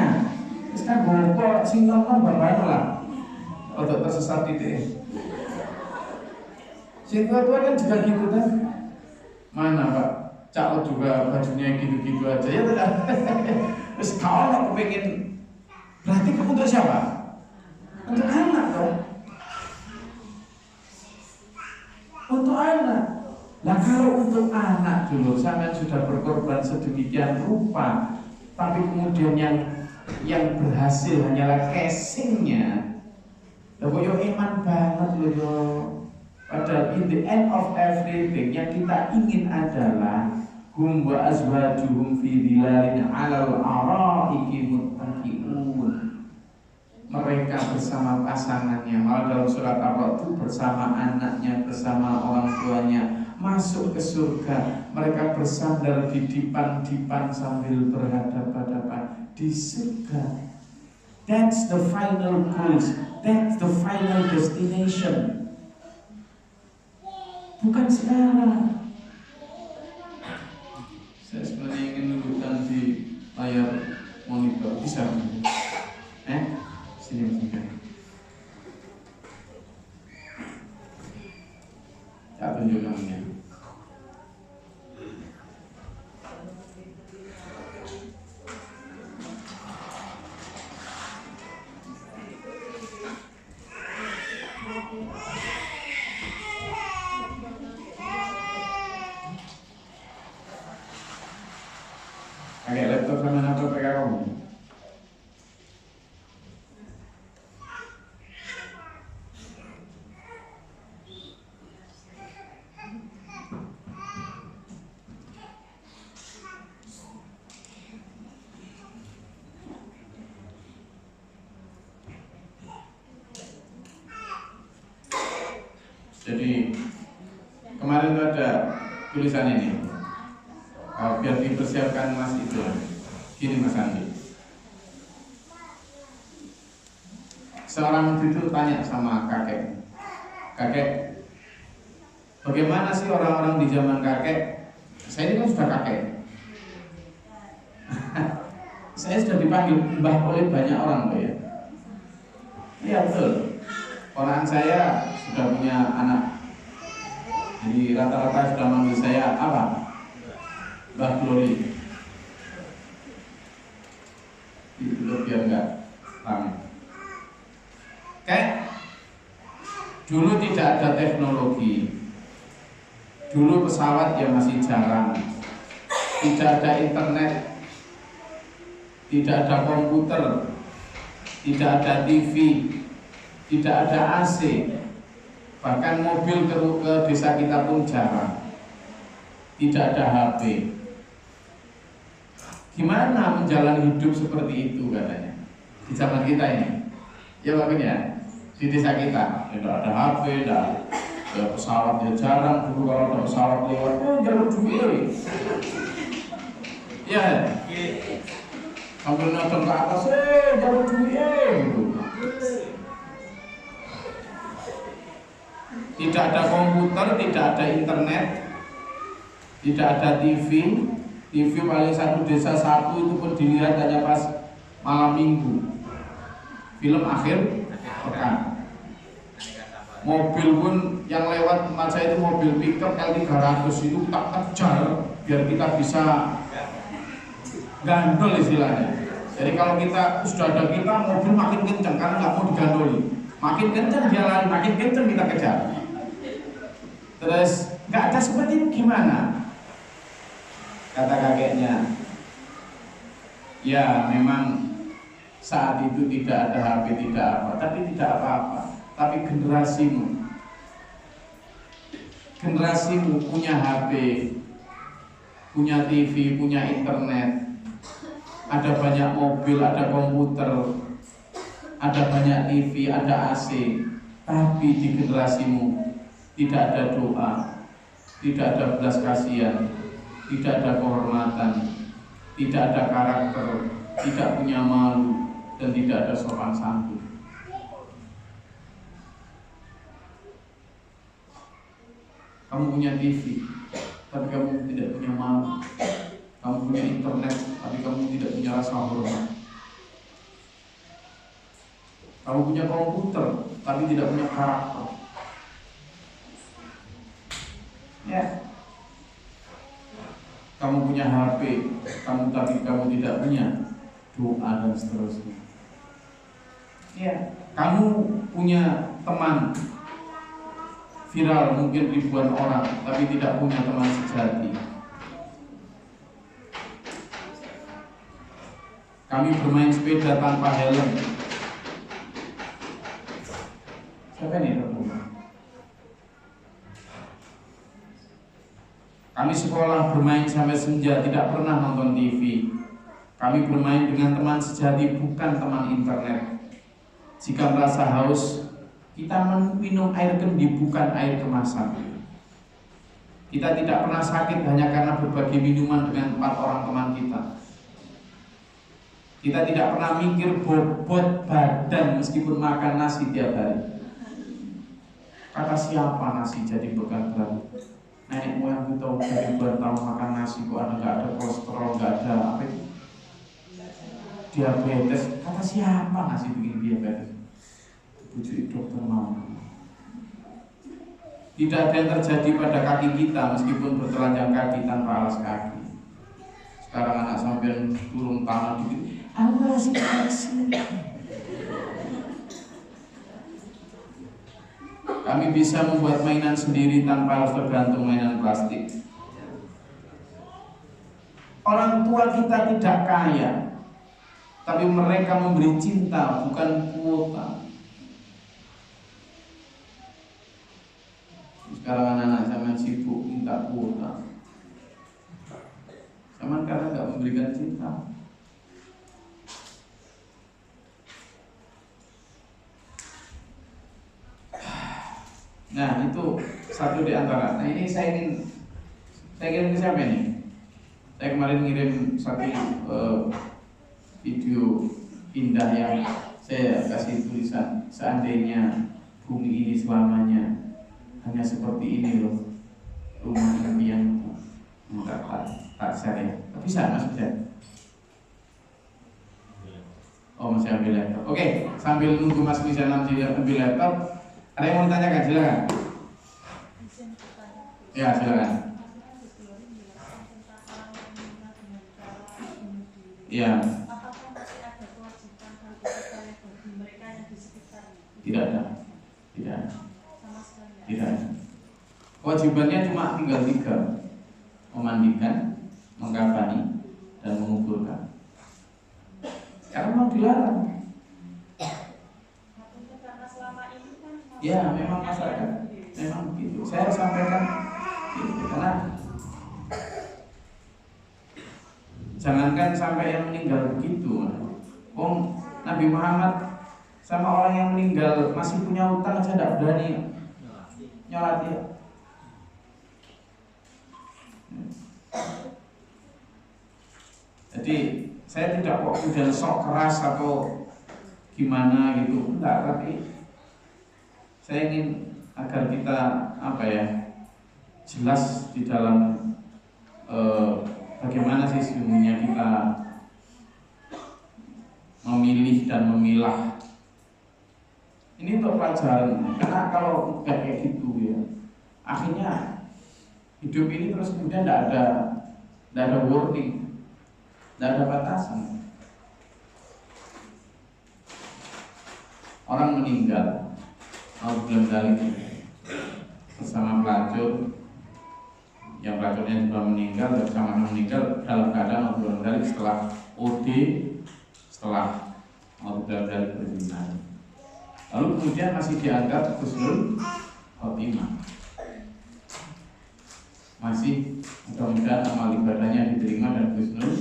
Terus kan bapak sing nonton bapak lah. Untuk tersesat titik. Sing tua-tua kan juga gitu kan. Mana Pak? Cak juga bajunya gitu-gitu aja ya tidak. Terus kalau pengen berarti kamu untuk siapa? Untuk anak dong. Untuk anak. Nah kalau untuk anak dulu sangat sudah berkorban sedemikian rupa, tapi kemudian yang berhasil hanyalah casingnya. Lah kok yo iman banget loh. Padahal in the end of everything yang kita ingin adalah hum wa azwajuhum fi dhilalin 'alal araiki muttaqiun. Mereka bersama pasangannya, malah dalam surat Ar-Ra'd itu bersama anaknya, bersama orang tuanya masuk ke surga. Mereka bersandar di dipan-dipan sambil berhadapan-hadapan di surga. That's the final goals. That's the final destination. Bukan sekarang. Saya sebenarnya ingin menunjukkan di layar monitor. Bisa? Sini. Tak tunjuk namanya. Pakai laptop sama apa pakai kamu? Jadi kemarin itu ada tulisan ini, biar dipersiapkan Mas itu. Gini Mas Andi, seorang itu tanya sama kakek, bagaimana sih orang-orang di zaman kakek? Saya ini kan sudah kakek. Saya sudah dipanggil mbah oleh banyak orang loh ya. Iya betul. Orang saya sudah punya anak, jadi rata-rata sudah manggil saya apa? Mbah Glory. Itu biar enggak ramai. Kayak dulu tidak ada teknologi, dulu pesawat ya masih jarang, tidak ada internet, tidak ada komputer, tidak ada TV, tidak ada AC, bahkan mobil ke desa kita pun jarang, tidak ada HP. Gimana menjalani hidup seperti itu katanya di zaman kita ini? Ya makanya di desa kita tidak ada HP, tidak Ya pesawat ya jarang dulu kalau ada pesawat lewat, jalur duit. Iya. Sambil nonton ke atas, jalur duit gitu. Tidak ada komputer, tidak ada internet, tidak ada TV. TV paling satu desa satu itu pun dilihat hanya pas malam minggu. Film akhir pekan. Mobil pun yang lewat tempat saya itu mobil pickup L300 itu tak kejar biar kita bisa gandol istilahnya. Jadi kalau kita sudah ada kita mobil makin kencang karena nggak mau digandoli. Makin kencang dia lari, makin kencang kita kejar. Terus nggak ada seperti itu gimana? Kata kakeknya, ya memang saat itu tidak ada HP, tidak apa, tapi tidak apa-apa. Tapi generasimu punya HP, punya TV, punya internet, ada banyak mobil, ada komputer, ada banyak TV, ada AC. Tapi di generasimu tidak ada doa, tidak ada belas kasihan, tidak ada kehormatan, tidak ada karakter, tidak punya malu, dan tidak ada sopan santun. Kamu punya TV, tapi kamu tidak punya malu. Kamu punya internet, tapi kamu tidak punya rasa hormat. Kamu punya komputer, tapi tidak punya karakter. Ya. Kamu punya HP, tapi kamu tidak punya doa dan seterusnya. Ya. Kamu punya teman viral mungkin ribuan orang, tapi tidak punya teman sejati. Kami bermain sepeda tanpa helm. Siapa ini? Kami sekolah bermain sampai senja, tidak pernah nonton TV. Kami bermain dengan teman sejati, bukan teman internet. Jika merasa haus, kita minum air kendi, bukan air kemasan. Kita tidak pernah sakit hanya karena berbagi minuman dengan 4 orang teman kita. Kita tidak pernah mikir bobot badan meskipun makan nasi tiap hari. Kata siapa nasi jadi bekal berat? Nenek moyang kita dari bertahun makan nasi kok nggak ada kolesterol, nggak ada apa itu? Diabetes. Kata siapa nasi bikin diabetes? Bujuk dokter mau. Tidak ada yang terjadi pada kaki kita meskipun bertelanjang kaki tanpa alas kaki. Sekarang anak sampean turun tangan dikit, aku masih kasih. Kami bisa membuat mainan sendiri tanpa harus tergantung mainan plastik. Orang tua kita tidak kaya, tapi mereka memberi cinta, bukan kuota. Sekarang anak-anak zaman sibuk minta kuota. Zaman karena nggak memberikan cinta. Nah itu satu di antara. Nah ini saya kirim ke siapa ini? Saya kemarin ngirim satu video indah yang saya kasih tulisan, seandainya bumi ini selamanya hanya seperti ini loh, rumah impianku. Tak share ya. Bisa mas bisa. Oh masih ambil laptop. Oke, sambil nunggu Mas Misal ambil laptop, ada yang mau ditanyakan? Silakan. Ya silakan. Ya. Tidak ada. Kewajibannya cuma tinggal 3: memandikan, mengkafani, dan menguburkan. Karena mau dilarang. Ya memang masyarakat memang begitu. Saya sampaikan karena jangankan sampai yang meninggal begitu. Nabi Muhammad sama orang yang meninggal masih punya utang aja tidak berani. nyolat dia. Jadi saya tidak kok kemudian sok keras atau gimana gitu, enggak, tapi saya ingin agar kita jelas di dalam bagaimana sih sesungguhnya kita memilih dan memilah. Ini untuk pelajaran, karena kalau nggak kayak gitu ya, akhirnya hidup ini terus kemudian tidak ada warning, tidak ada batasan. Orang meninggal, belum balik bersama pelacur, yang pelacurnya juga meninggal, bersama meninggal dalam keadaan belum balik setelah OD, setelah belum balik berzina. Lalu kemudian masih dianggap husnul khotimah, masih mudah-mudahan amal ibadahnya diterima dan husnul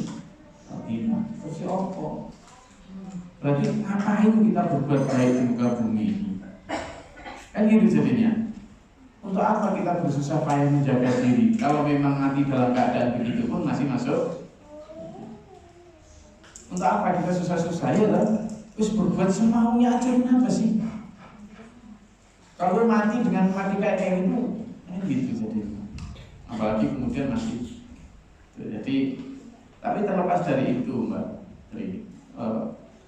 khotimah. Terus apa? Berarti ngapain kita berbuat baik di muka bumi ini? Kan gitu jadinya. Untuk apa kita bersusah payah menjaga diri kalau memang mati dalam keadaan begitu pun masih masuk? Untuk apa kita susah-susah ya lah? Terus berbuat semaunya aja, kenapa sih? Kalau mati dengan mati kayak itu, gitu jadinya. Apalagi kemudian masih. Jadi, tapi terlepas dari itu, Mbak Tri,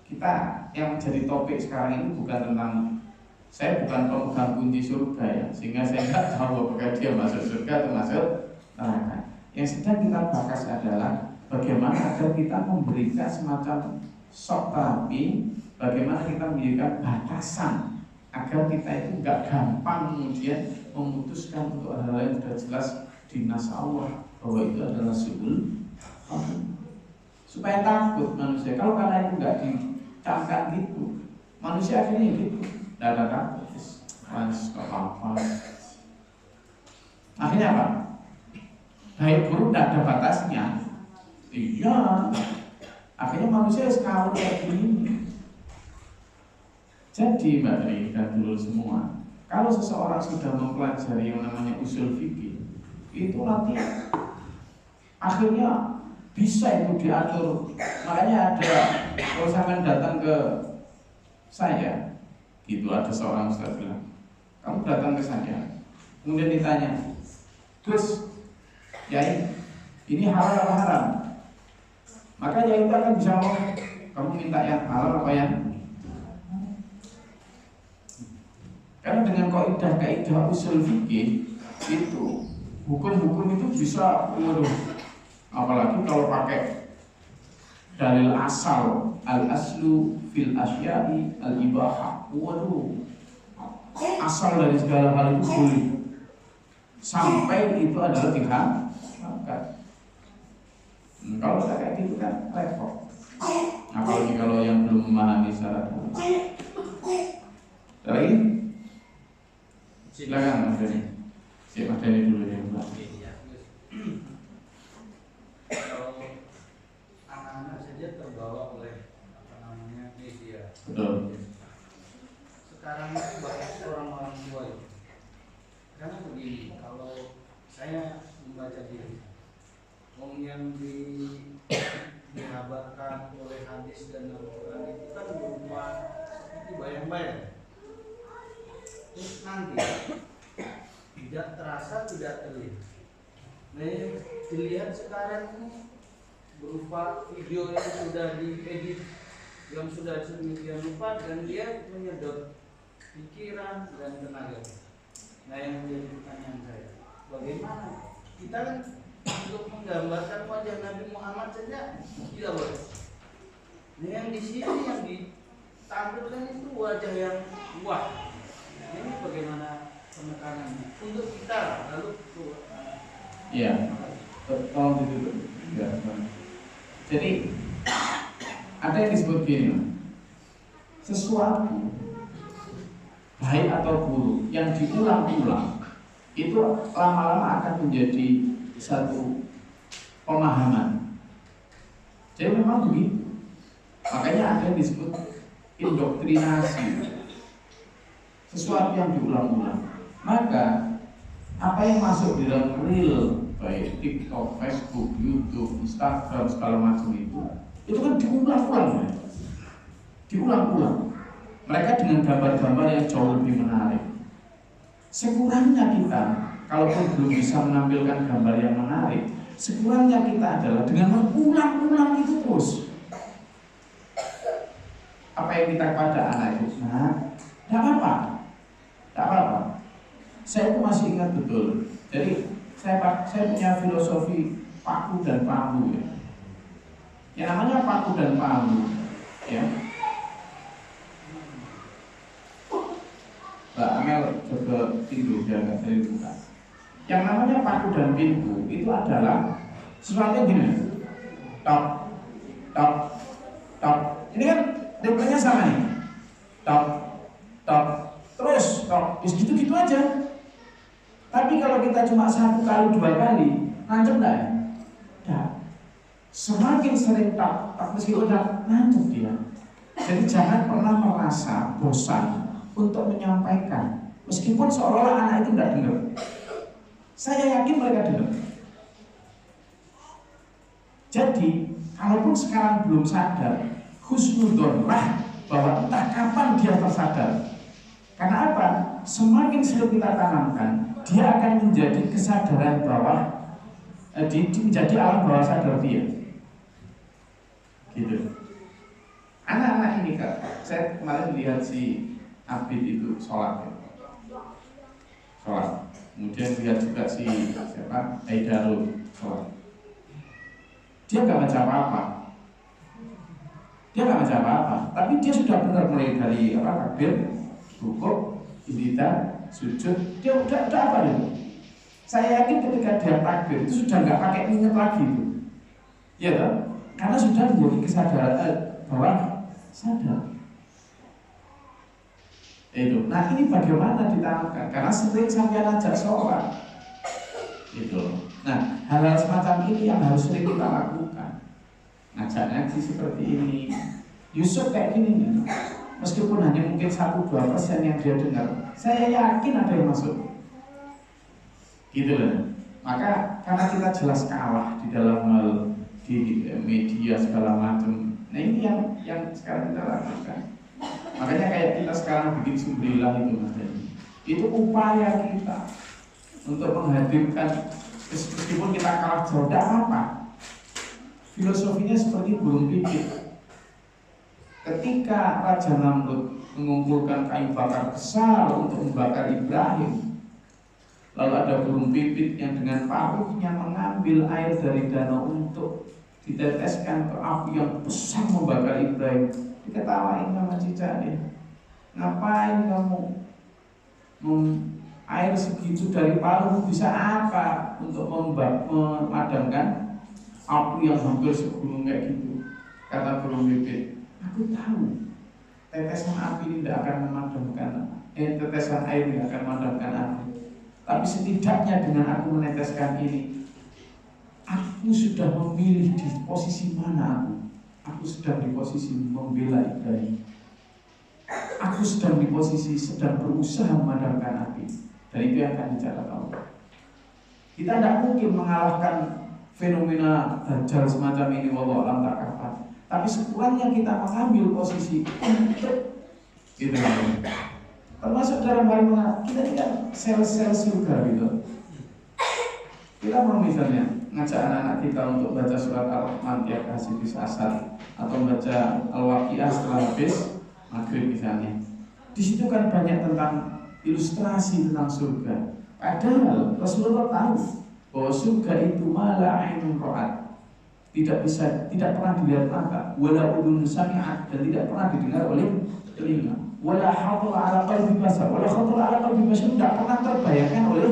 kita yang menjadi topik sekarang ini bukan tentang, saya bukan pemegang kunci surga ya, sehingga saya nggak tahu apakah dia masuk surga atau masuk neraka. Yang sedang kita bahas adalah bagaimana agar kita memberikan semacam shock terapi, bagaimana kita memberikan batasan agar kita itu nggak gampang kemudian memutuskan untuk hal-hal yang sudah jelas di nas Allah bahwa itu adalah suul, supaya takut manusia. Kalau karena itu nggak dicamkan gitu, manusia akhirnya gitu, nggak ada takut, nggak apa-apa. Akhirnya apa? Baik buruk nggak ada batasnya. Iya, akhirnya manusia sekarang kayak gini. Jadi Mbak Tri dan dulu semua, kalau seseorang sudah mempelajari yang namanya usul fikih, itu nanti akhirnya bisa itu diatur. Makanya ada, kalau sampai datang ke saya, itu ada seorang ustaz bilang, kamu datang ke saya, kemudian ditanya, terus Yai, ini halal apa haram? Maka Yai itu akan bisa ngomong, kamu minta yang halal apa yang? Karena dengan kaidah usul fikih itu hukum-hukum itu bisa, waduh, apalagi kalau pakai dalil asal, al aslu fil asya'i al ibahah, waduh, asal dari segala hal itu boleh, sampai itu adalah diharamkan. Kalau tidak kayak gitu kan repot. Apalagi kalau yang belum memahami syarat. Lagi? Silakan Mas Dani. Si Mas Dani dulu ya, Mbak. Kalau anak-anak saja terbawa oleh media. Betul. Sekarang itu banyak orang-orang tua itu. Karena begini, kalau saya membaca diri, yang dihabarkan oleh hadis dan Al-Quran itu kan berupa seperti bayang-bayang. Terus nanti tidak terasa, tidak terlihat. Nah, dilihat sekarang ini berupa video yang sudah diedit, yang sudah sedemikian rupa, dan dia menyedot pikiran dan tenaga. Nah, yang menjadi pertanyaan saya, bagaimana kita kan untuk menggambarkan wajah Nabi Muhammad saja tidak boleh. Nah, yang di sini yang ditampilkan itu wajah yang wah. Ini bagaimana penekanannya untuk kita lalu Iya, tolong ditutup. Ya, jadi ada yang disebut gini, sesuatu baik atau buruk yang diulang-ulang itu lama-lama akan menjadi satu pemahaman. Jadi memang begitu. Makanya ada yang disebut indoktrinasi. Sesuatu yang diulang-ulang. Maka apa yang masuk di dalam reel baik TikTok, Facebook, YouTube, Instagram segala macam itu kan diulang-ulang, diulang-ulang. Mereka dengan gambar-gambar yang jauh lebih menarik. Sekurangnya kita, kalaupun belum bisa menampilkan gambar yang menarik, sekurangnya kita adalah dengan mengulang-ulang itu terus. Apa yang kita pada anak itu, nah, tidak apa-apa, tidak apa-apa. Saya itu masih ingat betul. Jadi saya punya filosofi paku dan palu ya. Yang namanya paku dan palu, ya. Mbak Amel coba pintu biar nggak sering buka. Yang namanya paku dan pintu itu adalah sesuatu yang gini, top, top, top. Ini kan ritmenya sama nih, top, top, terus top, gitu-gitu aja. Tapi kalau kita cuma 1 kali 2 kali, nancep nggak ya? Tidak. Semakin sering top, meski udah nancep dia. Jadi jangan pernah merasa bosan untuk menyampaikan, meskipun seolah-olah anak itu tidak dengar. Saya yakin mereka dengar. Jadi, kalaupun sekarang belum sadar, husnudonlah bahwa entah kapan dia tersadar. Karena apa? Semakin sering kita tanamkan, dia akan menjadi kesadaran bawah, menjadi alam bawah sadar dia. Gitu. Anak-anak ini Kak, saya kemarin lihat si Abid itu sholat. Kemudian lihat juga si siapa? Aidarul sholat. Dia nggak baca apa-apa. Tapi dia sudah benar mulai dari takbir, rukuk, istighfar, sujud. Dia udah apa itu? Saya yakin ketika dia takbir itu sudah nggak pakai ingat lagi itu, ya kan? Karena sudah menjadi kesadaran bahwa sadar. Itu. Nah ini bagaimana ditanamkan? Karena sering sampai ajak sholat. Itu. Nah hal-hal semacam ini yang harus sering kita lakukan. Ngajak ngaji seperti ini. Yusuf kayak gini nih. Meskipun hanya mungkin 1-2% yang dia dengar, saya yakin ada yang masuk. Gitu loh. Maka karena kita jelas kalah di dalam hal di media segala macam. Nah ini yang sekarang kita lakukan. Makanya kayak kita sekarang bikin Sumbrilah itu Mas Dedi. Itu upaya kita untuk menghadirkan, meskipun kita kalah jauh, tidak apa-apa. Filosofinya seperti burung pipit. Ketika Raja Namrud mengumpulkan kayu bakar besar untuk membakar Ibrahim, lalu ada burung pipit yang dengan paruhnya mengambil air dari danau untuk diteteskan ke api yang besar membakar Ibrahim. Diketawain sama cicaknya, ngapain kamu air segitu dari paruh bisa apa untuk memadamkan api yang hampir segunung kayak gitu? Kata burung pipit, aku tahu tetesan api ini tidak akan memadamkan, tetesan air tidak akan memadamkan api. Tapi setidaknya dengan aku meneteskan ini, aku sudah memilih di posisi mana aku. Aku sedang di posisi membela Ibrahim. Aku sedang di posisi sedang berusaha memadamkan api. Dan itu yang akan dicatat Allah. Kita tidak mungkin mengalahkan fenomena dajjal semacam ini, wallahu a'lam tak kapan. Tapi sekurangnya kita mengambil posisi untuk gitu. Termasuk dalam hal kita tidak sel-sel surga gitu. Kita mau misalnya ngajak anak-anak kita untuk baca surat Ar-Rahman tiap habis asar, atau baca Al-Waqiah setelah habis maghrib misalnya. Di situ kan banyak tentang ilustrasi tentang surga. Padahal Rasulullah tahu bahwa surga itu mala ainun ra'at, tidak pernah dilihat mata, wala udhun sami'at, dan tidak pernah didengar oleh telinga, wala khatara ala qalbi basar, wala khatara ala qalbi basar, tidak pernah terbayangkan oleh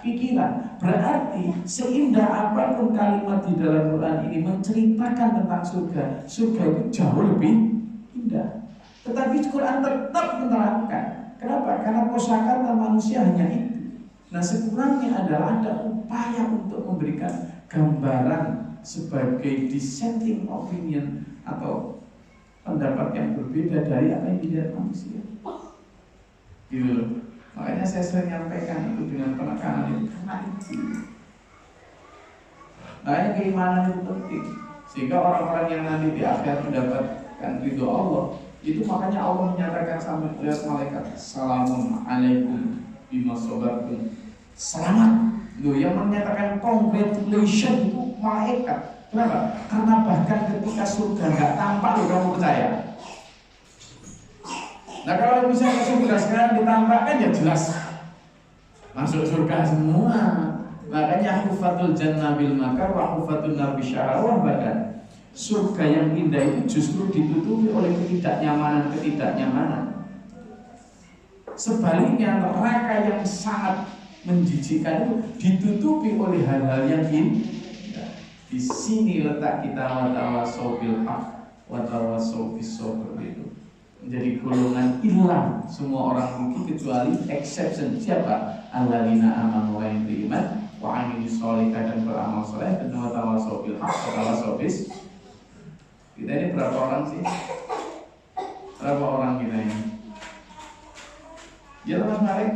pikiran. Berarti seindah apapun kalimat di dalam Quran ini menceritakan tentang surga, surga itu jauh lebih indah. Tetapi Quran tetap menerangkan. Kenapa? Karena kosakata manusia hanya itu. Nah sekurangnya adalah ada upaya untuk memberikan gambaran sebagai dissenting opinion atau pendapat yang berbeda dari apa yang dilihat manusia. Gitu. Makanya saya sering menyampaikan itu dengan penekanan itu karena itu. Makanya keimanan itu penting. Sehingga orang-orang yang nanti di akhirat mendapatkan ridho Allah, itu makanya Allah menyatakan sampai melihat malaikat, Assalamualaikum alaikum bima sabartum. Selamat. Loh, yang menyatakan congratulations itu malaikat. Kenapa? Karena bahkan ketika surga nggak tampak, loh, kamu percaya? Nah kalau misalnya surga sekarang ditampakkan ya jelas masuk surga semua. Makanya hufatul jannah bil makar wa hufatul nar bisyahawah. Bahkan surga yang indah itu justru ditutupi oleh ketidaknyamanan. Sebaliknya neraka yang sangat menjijikkan itu ditutupi oleh hal-hal yang indah. Di sini letak kita watawasau bil haq watawasau bis sabr itu. Menjadi golongan hilang semua orang rugi kecuali exception. Siapa? Alladzina amanu wa beriman wa amilus sholihati dan beramal saleh dan watawasau bil haq watawasau bis. Kita ini berapa orang sih? Berapa orang kita ini? Ya Mas Malik,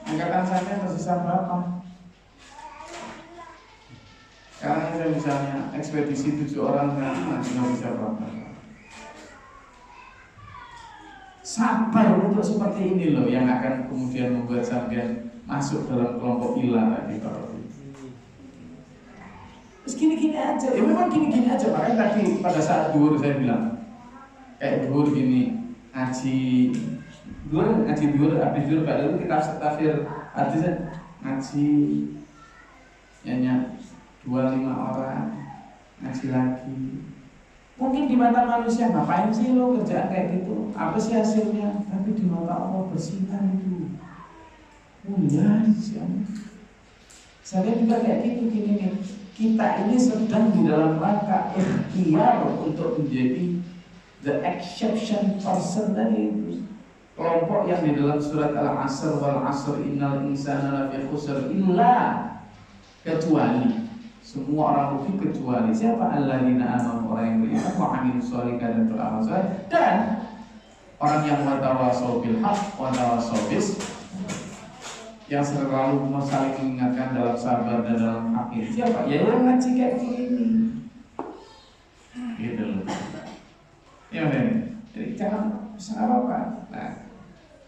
angkatan saya tersisa berapa? Sekarang saya misalnya ekspedisi 7 orang nanti nggak bisa berapa? Sabar untuk seperti ini loh yang akan kemudian membuat sampean masuk dalam kelompok ilah tadi kalau terus gini-gini aja, ya memang gini-gini aja. Makanya tadi pada saat duhur saya bilang kayak duhur gini ngaji duhur, habis duhur pada itu kita tafsir artinya ngaji nyanyi 25 orang ngaji lagi. Mungkin di mata manusia ngapain sih lo kerjaan kayak gitu? Apa sih hasilnya? Tapi di mata Allah bersinar itu. Mulia sih. Saya juga kayak gitu gini nih. Kita ini sedang di dalam rangka ikhtiar untuk menjadi the exception person tadi itu. Kelompok yang di dalam surat Al-Asr wal 'asr innal insana lafi khusr illa kecuali semua orang rugi kecuali siapa? Alladzina amanu, orang yang beriman wa amilus sholihati dan beramal saleh dan orang yang watawasau bil haq watawasau bis yang selalu saling mengingatkan dalam sabar dan dalam hak. Siapa? Ya yang ngaji kayak begini. Gitu loh. Ya udah. Jadi jangan apa-apa. Nah,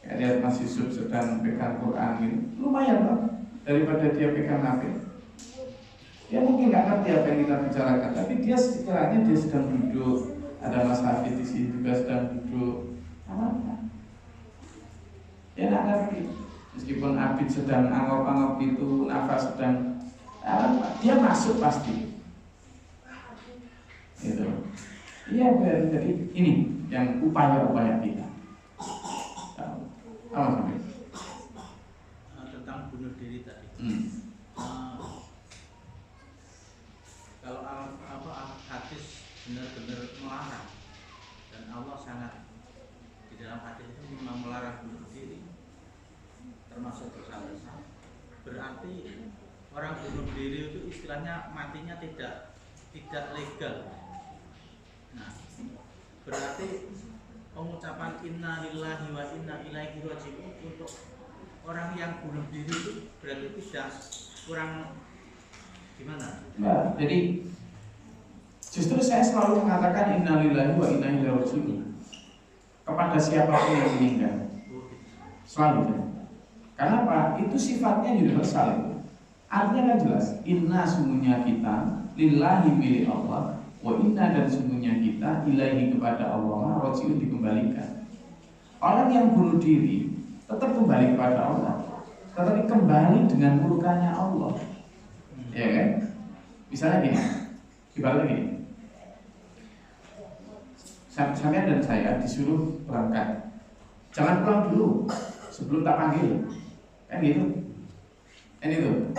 kayak lihat Mas Yusuf sedang pegang Quran gitu. Lumayan loh daripada dia pegang HP. Dia mungkin nggak ngerti apa yang kita bicarakan, tapi dia sekiranya dia sedang duduk, ada Mas Hafid di sini juga sedang duduk, apa? Dia nggak ngerti, meskipun Abid sedang angop-angop itu, nafas sedang, dia masuk pasti. Gitu. Iya, jadi ini yang upaya-upaya kita. Apa sampai? Tentang bunuh diri tadi. Kalau hadis benar-benar melarang dan Allah sangat di dalam hadis itu memang melarang bunuh diri termasuk dosa besar, berarti orang bunuh diri itu istilahnya matinya tidak legal. Nah, berarti pengucapan inna lillahi wa inna ilaihi raji'un untuk orang yang bunuh diri itu berarti tidak kurang gimana? Nah, jadi justru saya selalu mengatakan innalillahi wa inna ilaihi raji'un kepada siapapun yang meninggal. Selalu ya. Karena apa? Itu sifatnya universal. Artinya kan jelas. Inna sungguhnya kita lillahi milik Allah wa inna dan sungguhnya kita ilaihi kepada Allah raji'un dikembalikan. Orang yang bunuh diri tetap kembali kepada Allah, tetapi kembali dengan murkanya Allah. Ya kan? Misalnya gini, ibaratnya gini. Saya dan saya disuruh berangkat. Jangan pulang dulu sebelum tak panggil. Kan gitu. Kan itu.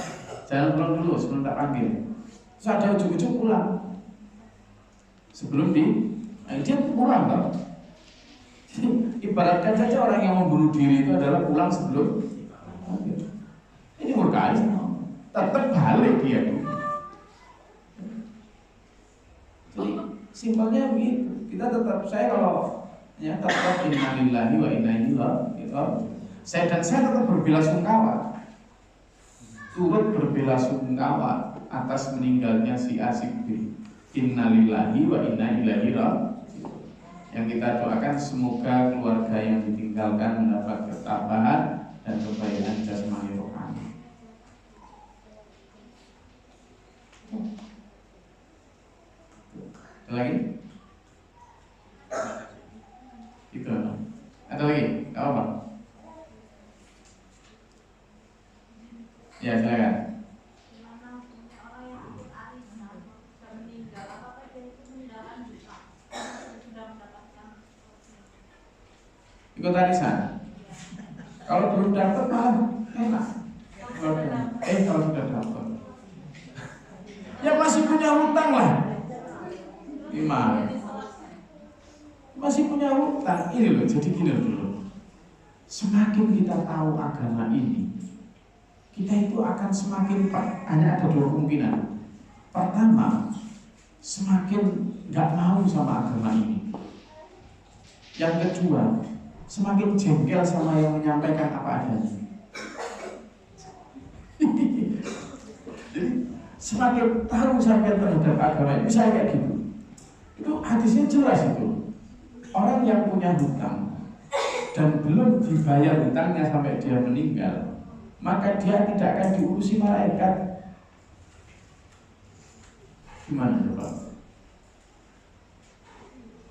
Jangan pulang dulu sebelum tak panggil. Terus ada ujung-ujung pulang. Sebelum dia pulang kan? Ibaratkan saja orang yang membunuh diri itu adalah pulang sebelum panggil. Ini murka tetap balik dia. Jadi simpelnya begitu. Kita tetap, saya kalau ya tetap innalillahi wa inna ilaihi raji'un. saya tetap berbelasungkawa, turut berbelasungkawa atas meninggalnya si A si B. Innalillahi wa inna ilaihi raji'un. Yang kita doakan semoga keluarga yang ditinggalkan mendapat ketabahan dan kebaikan jasmani rohani. Ada lagi? Itu ada lagi? Gak apa-apa. Ya silakan. Ikut arisan. Kalau belum dapat malah enak. Kalau sudah dapat, ya masih punya hutang lah. Gimana? Masih punya hutang. Ini loh, jadi gini dulu. Semakin kita tahu agama ini, kita itu akan semakin hanya ada dua kemungkinan. Pertama, semakin nggak mau sama agama ini. Yang kedua, semakin jengkel sama yang menyampaikan apa adanya. Jadi semakin tahu sampai terhadap agama ini, saya kayak gitu. Itu hadisnya jelas itu. Orang yang punya hutang dan belum dibayar hutangnya sampai dia meninggal, maka dia tidak akan diurusi malaikat. Gimana coba?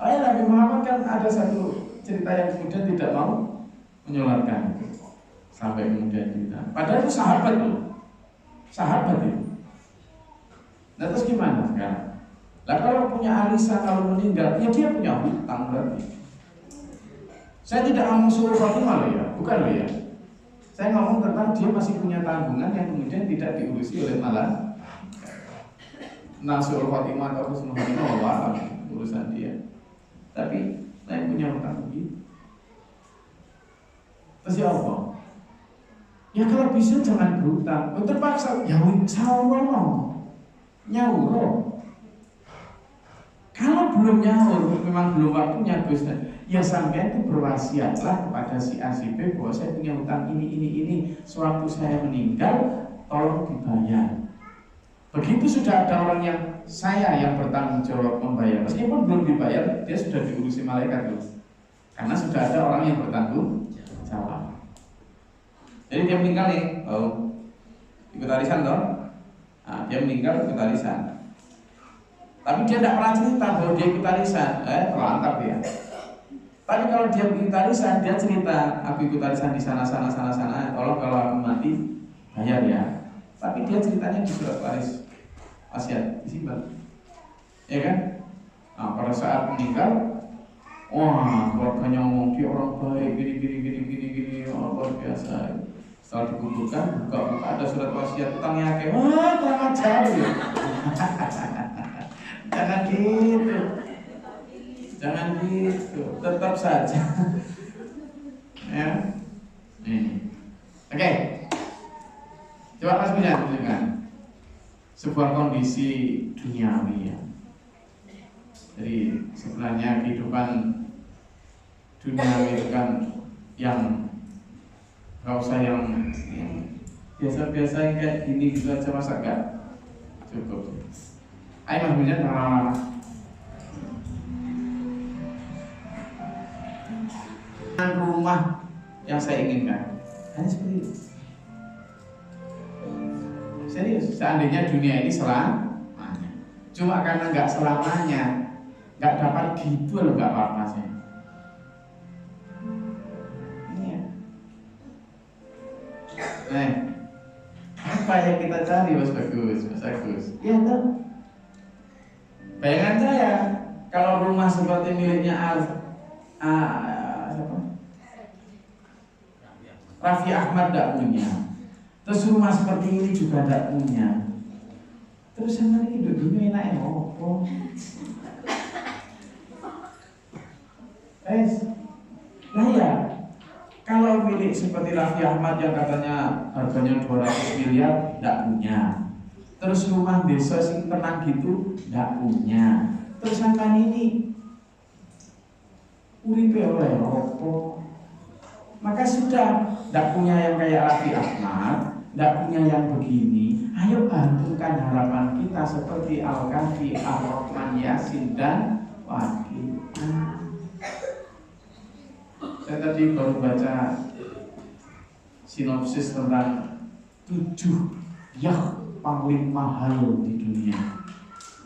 Nabi Muhammad kan ada satu cerita yang kemudian tidak mau menyolatkan sampai kemudian cerita. Padahal itu sahabat loh, sahabat itu. Nah terus gimana sekarang? Nah kalau punya arisan kalau meninggal, ya dia punya hutang berarti. Saya tidak ngomong suruh Fatimah loh ya, bukan loh ya. Saya ngomong tentang dia masih punya tanggungan yang kemudian tidak diurusi oleh malah Nasrul Fatimah atau Husnul Fatimah wala urusan dia. Tapi saya punya hutang begitu. Terus ya apa? Ya kalau bisa jangan berhutang. Terpaksa ya sawono nyaur. Kalau belum nyaur, memang belum waktunya Gus. Ya sampai itu berwasiatlah kepada si A si B bahwa saya punya hutang ini. Sewaktu saya meninggal, tolong dibayar. Begitu sudah ada orang yang saya yang bertanggung jawab membayar, meskipun belum dibayar, dia sudah diurusi malaikat loh. Karena sudah ada orang yang bertanggung jawab. Jadi dia meninggal nih, ikut arisan toh. Nah, dia meninggal ikut arisan. Tapi dia tidak pernah cerita bahwa dia ikut arisan, terlantar dia. Tapi kalau dia ikut arisan, dia cerita, aku ikut arisan di sana. Tolong kalau aku mati bayar ya. Tapi dia ceritanya di surat waris wasiat disimpan, ya kan? Nah, pada saat meninggal, wah keluarganya ngomong dia orang baik, gini, luar biasa. Setelah dikuburkan, buka ada surat wasiat utangnya kayak, wah kurang ajar ya. Jangan gitu, tetap saja. Ya, ini, oke. Coba Mas Bidan tunjukkan sebuah kondisi duniawi ya. Jadi sebenarnya kehidupan duniawi itu kan yang gak usah yang biasa-biasa kayak gini gitu aja, masa gak cukup. Ayo Mas Bidan lama-lama. Rumah yang saya inginkan hanya seperti itu. Serius, seandainya dunia ini selamanya, cuma karena nggak selamanya, nggak dapat gitu loh, nggak apa-apa sih. Iya. Apa yang kita cari Mas Agus? Iya tuh. Bayangan saya, kalau rumah seperti miliknya siapa? Raffi Ahmad tidak punya. Terus rumah seperti ini juga tidak punya. Terus sama ini duduknya enaknya apa? Nah ya, kalau milik seperti Raffi Ahmad yang katanya harganya 200 miliar tidak punya. Terus rumah desa sing tenang gitu tidak punya. Terus sampai ini uripe oleh apa? Maka sudah, tidak punya yang kayak Raffi Ahmad, tidak punya yang begini. Ayo bantukan harapan kita seperti Al-Kahfi, Ar-Rahman, Yasin, dan Waqi. Saya tadi baru baca sinopsis tentang 7 yacht paling mahal di dunia.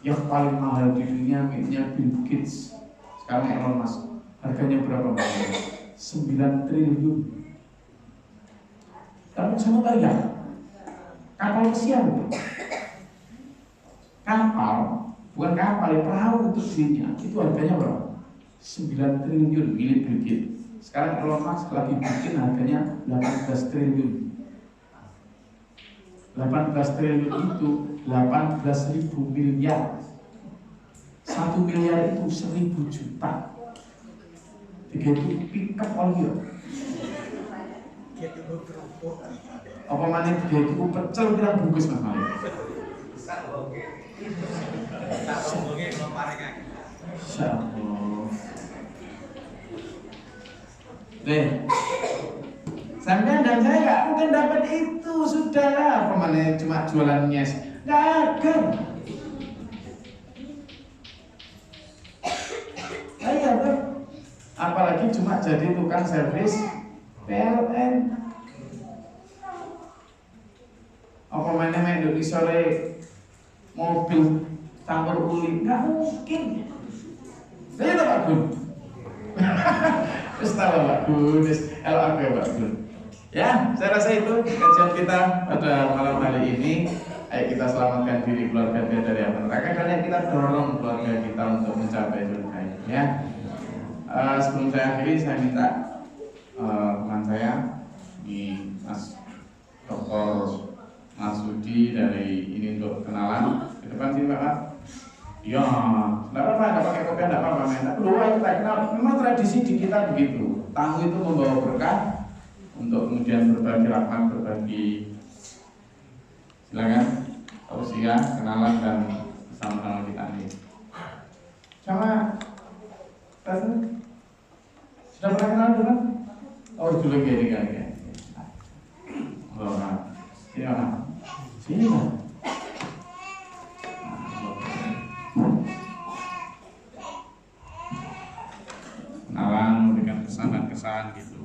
Yacht paling mahal di dunia miliknya Bill Gates. Sekarang Elon Musk. Harganya berapa Pak? 9 triliun. Tapi sama tahu ya, kapal pesiar itu. Kapal, bukan kapal ya, perahu untuk dirinya. Itu harganya berapa? 9 triliun milik Bill Gates. Sekarang Elon Musk lagi bikin harganya 18 triliun. 18 triliun itu 18.000 miliar. 1 miliar itu 1.000 juta. 3 itu pick-up oil. Apa mana 3 itu pecel kira bungkus Mas Malik. Insyaallah. Deh, sampai dan saya nggak mungkin dapat itu, sudahlah. Apa mana cuma jualan nyes, nggak akan. Iya kan? Apalagi cuma jadi tukang servis PLN. Apa mana main di sore mobil campur uli, nggak mungkin. Saya tak Pak Gun. Ustaz Pak Gun, LAP Pak Gun. Ya, saya rasa itu kajian kita pada malam hari ini. Ayo kita selamatkan diri keluarga kita dari api neraka dan kita dorong keluarga kita untuk mencapai surga. Ya. Sebelum saya akhiri, saya minta teman saya di Mas Dr. Masudi dari ini untuk kenalan. Ke depan sini Pak. Ya, tidak apa-apa, tidak pakai kopiah, tidak apa-apa. Tidak perlu kita kenal. Memang tradisi di kita begitu. Tamu itu membawa berkah untuk kemudian berbagi rahmat, berbagi. Silakan, tausiah, kenalan dan sama-sama kita nih. Sama, sudah pernah kenal belum? Oh dulu gini kan ya. Oh, sini mana? Sini mana? Kenalan, memberikan kesan dan kesan gitu.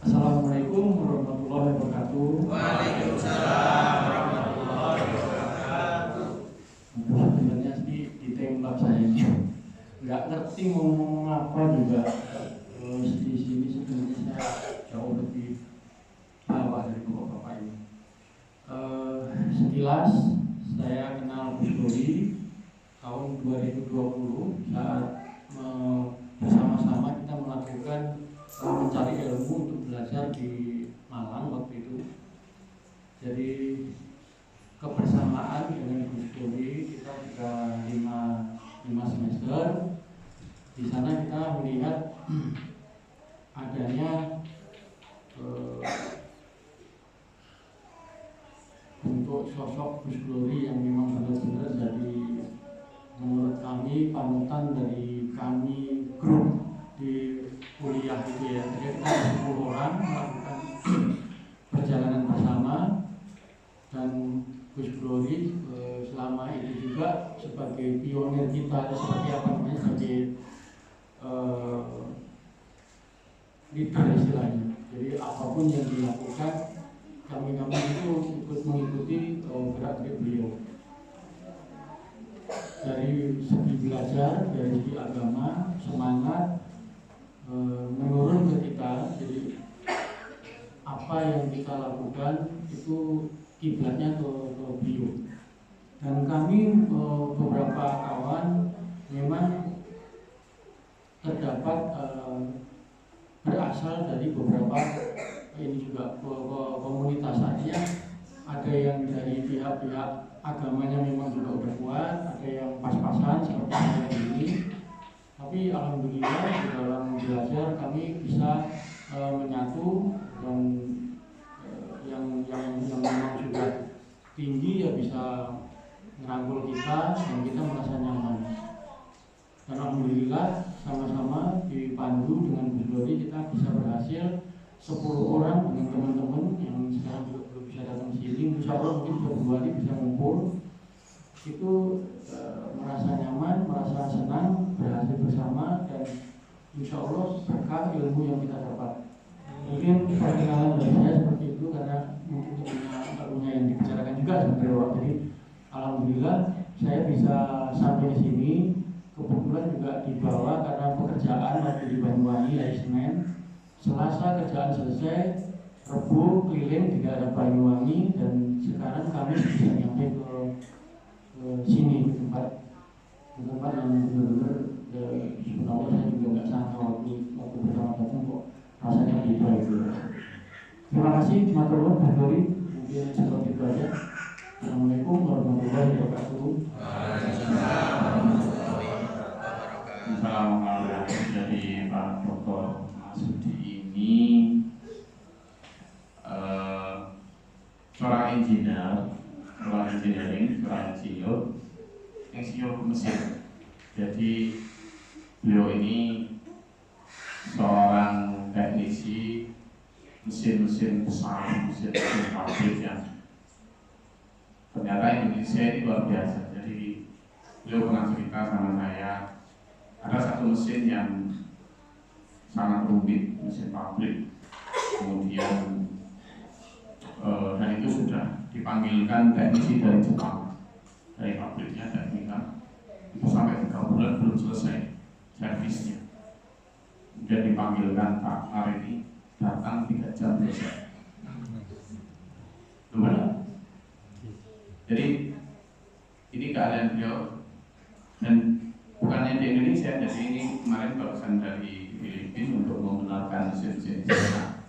Assalamualaikum warahmatullahi wabarakatuh. Waalaikumsalam warahmatullahi wabarakatuh. Sebenarnya sih ditembak saya nggak ngerti mau ngomong apa juga. Di sini sebenarnya saya jauh lebih bawah dari bapak-bapak ini. Sekilas saya kenal Gus Dori tahun 2020 saat bersama-sama kita melakukan mencari ilmu untuk belajar di Malang waktu itu. Jadi kebersamaan dengan Gus Dori kita sudah 5 semester. Di sana kita melihat adanya bentuk sosok Gus Dori yang memang benar-benar jadi menurut kami panutan dari kami grup di kuliah itu ya. Jadi kita 10 orang melakukan perjalanan bersama dan Gus Dori selama itu juga sebagai pionir kita, sebagai apa namanya, sebagai leader istilahnya. Jadi apapun yang dilakukan kami itu ikut mengikuti gerak-gerik beliau. Dari segi belajar, dari segi agama, semangat menurun ke kita. Jadi apa yang kita lakukan itu kiblatnya ke beliau. Dan kami beberapa kawan memang terdapat berasal dari beberapa ini juga komunitas, artinya ada yang dari pihak-pihak agamanya memang juga udah kuat, ada yang pas-pasan seperti saya ini. Tapi alhamdulillah di dalam belajar kami bisa menyatu dan yang memang sudah tinggi ya bisa merangkul kita dan kita merasa nyaman. Dan alhamdulillah sama-sama dipandu dengan Bu Dori kita bisa berhasil 10 orang dengan teman-teman yang sekarang juga belum bisa datang sini. Insya Allah mungkin 2 hari bisa ngumpul. Itu merasa nyaman, merasa senang, berhasil bersama, dan insya Allah berkah ilmu yang kita dapat. Mungkin perkenalan dari saya seperti itu karena mungkin punya yang dibicarakan juga sebenarnya. Jadi alhamdulillah saya bisa sampai di sini. Kebetulan juga dibawa karena pekerjaan waktu di Banyuwangi hari Senin, Selasa kerjaan selesai, Rabu keliling di daerah Banyuwangi, dan sekarang kami bisa nyampe ke sini ke tempat yang benar-benar sebenarnya saya juga nggak sangka waktu pertama datang kok rasanya begitu itu. Terima kasih matur nuwun Bu Dori, mungkin seperti itu aja. Assalamualaikum warahmatullahi wabarakatuh. Assalamualaikum. Jadi Pak Dr. Masudi ini seorang engineering, seorang insinyur mesin. Jadi beliau ini seorang teknisi mesin-mesin besar, mesin-mesin pabrik yang ternyata Indonesia ini luar biasa. Jadi beliau pernah cerita sama saya, ada satu mesin yang sangat rumit, mesin pabrik. Kemudian dan itu sudah dipanggilkan teknisi dari Jepang, dari pabriknya teknika. Itu sampai 3 bulan belum selesai servisnya. Kemudian dipanggilkan Pak Marini, datang 3 jam selesai. Gimana? Jadi ini keadaan beliau, dan bukannya di Indonesia, jadi ini kemarin barusan dari Filipina untuk membenarkan mesin-mesin di sana.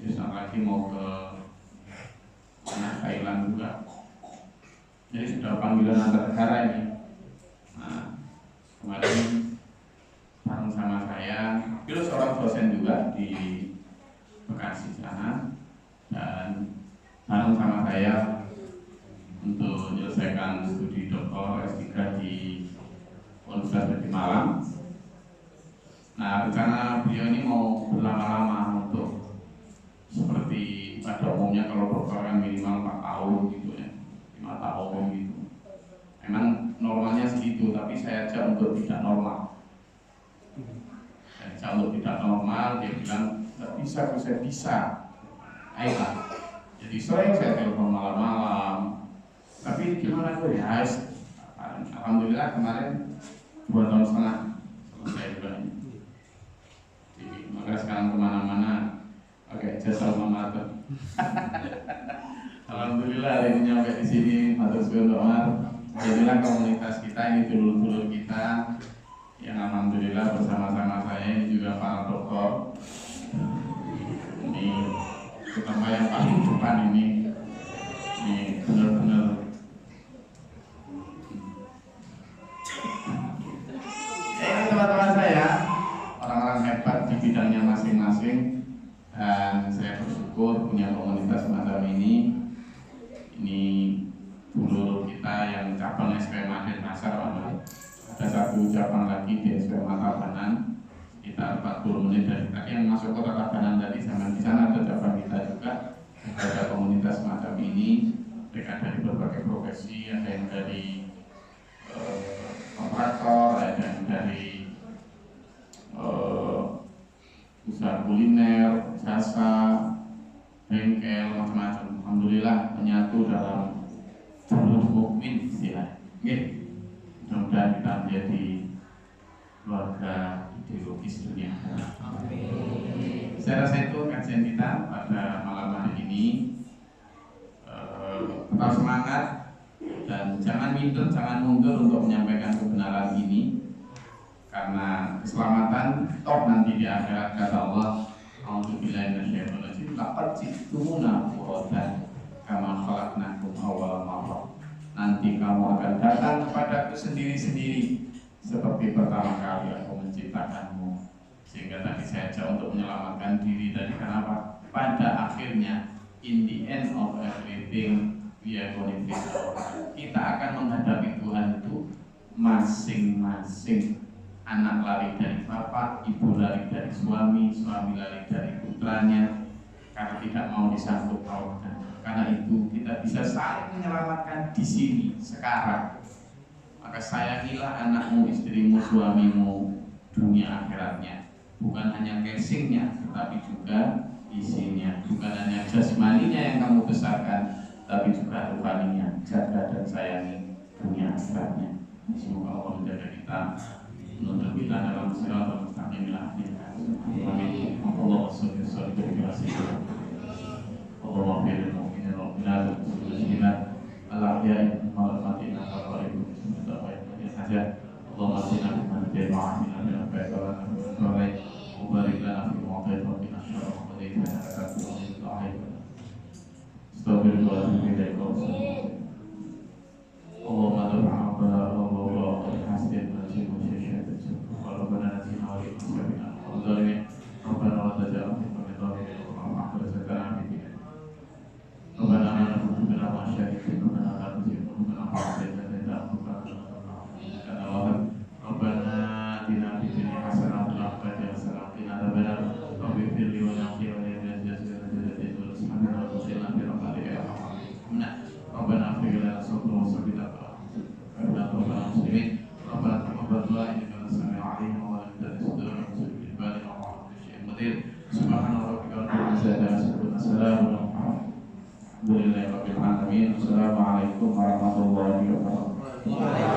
Jadi sekarang lagi mau ke Thailand juga. Jadi sudah panggilan antar negara ini. Nah, kemarin bareng sama saya, beliau seorang dosen juga di Bekasi sana, dan bareng sama saya untuk menyelesaikan studi doktor S3 di Universitas di Malang. Nah, rencana beliau ini mau berlama-lama untuk seperti pada umumnya kalau dokter kan minimal 4 tahun gitu ya, 5 tahun gitu. Memang normalnya segitu, tapi saya ajak untuk tidak normal. Saya ajak untuk tidak normal, dia bilang nggak bisa, saya bisa. Ayolah. Jadi sering saya telepon malam-malam. Tapi gimana gue ya? Alhamdulillah kemarin 2 tahun setengah selesai juga ini. Jadi maka sekarang kemana-mana pakai jasa Matur. Alhamdulillah hari ini nyampe di sini, matur suwun Omar. Jadilah komunitas kita ini, dulur-dulur kita yang alhamdulillah bersama-sama saya ini juga para dokter. Ini terutama yang paling depan ini benar-benar ini teman-teman saya, orang-orang hebat di bidangnya masing-masing, dan saya bersyukur punya komunitas semacam ini. Ini dulu kita yang cabang SPMA Denpasar, ada satu cabang lagi di SPMA Tabanan, kita 40 menit dari tadi yang masuk kota Tabanan tadi, sama di sana ada cabang kita juga. Ada komunitas semacam ini, mereka dari berbagai profesi, ada yang dari kontraktor, ada yang dari usaha kuliner, jasa, bengkel, macam-macam. Alhamdulillah menyatu dalam jalur mukmin istilah. Oke, mudah-mudahan kita menjadi keluarga ideologis dunia. Saya rasa itu kajian kita pada malam hari ini. Tetap semangat dan jangan minder, jangan mundur untuk menyampaikan kebenaran ini, karena keselamatan toh nanti di akhirat kata Allah, a'udzubillahi minasyaitonir rajim, laqad ji'tumuna furada kama khalaqnakum awwala marrah. Nanti kamu akan datang kepadaku sendiri-sendiri seperti pertama kali aku menciptakanmu. Sehingga tadi saya ajak untuk menyelamatkan diri dari kenapa? Pada akhirnya, in the end of everything, Kita akan menghadapi Tuhan itu masing-masing. Anak lari dari bapak, ibu lari dari suami, suami lari dari putranya karena tidak mau disangkut pautkan. Karena itu kita bisa saling menyelamatkan di sini sekarang. Maka sayangilah anakmu, istrimu, suamimu, dunia akhiratnya. Bukan hanya casingnya, tetapi juga isinya. Bukan hanya jasmaninya yang kamu besarkan, tapi juga rohaninya. Jaga dan sayangi dunia akhiratnya. Semoga Allah menjaga kita, menuntun kita dalam siratal mustaqim ila akhir. Amin. Allahumma shalli wa sallim ala sayyidina Allahumma fil mu'minin wal mu'minat wal muslimat al-ahya'i wal amwatin wa barik saja. Allahumma atina fid dunya hasanah wa fil akhirati hasanah wa barik lana fi ma ataytana wa qina syarra ma qadayta innaka antal wahhab. Astaghfirullah wa atubu ilaik. Allahumma rabbana Allahumma hasbina wa syai'atan wa rabbana atina wa qina adzabannar. Rabbana la taj'alna fi qulubina ghillan lil mu'minina Rabbana la tu'akhidhna ma syarikna lana la tu'akhidhna ma syarikna Rabbana atina fid dunya hasanah wa fil akhirati hasanah wa qina adzabannar. Rabbi ighfir li wa li Rabbana ighfir lana wa sabbina muslimin. Rabbana taqabbal du'a innaka sami'un 'alim wa anta as-sami'ul 'alim wa subhana rabbika rabbil izzati amma yasifun. Assalamu alaikum warahmatullahi wabarakatuh.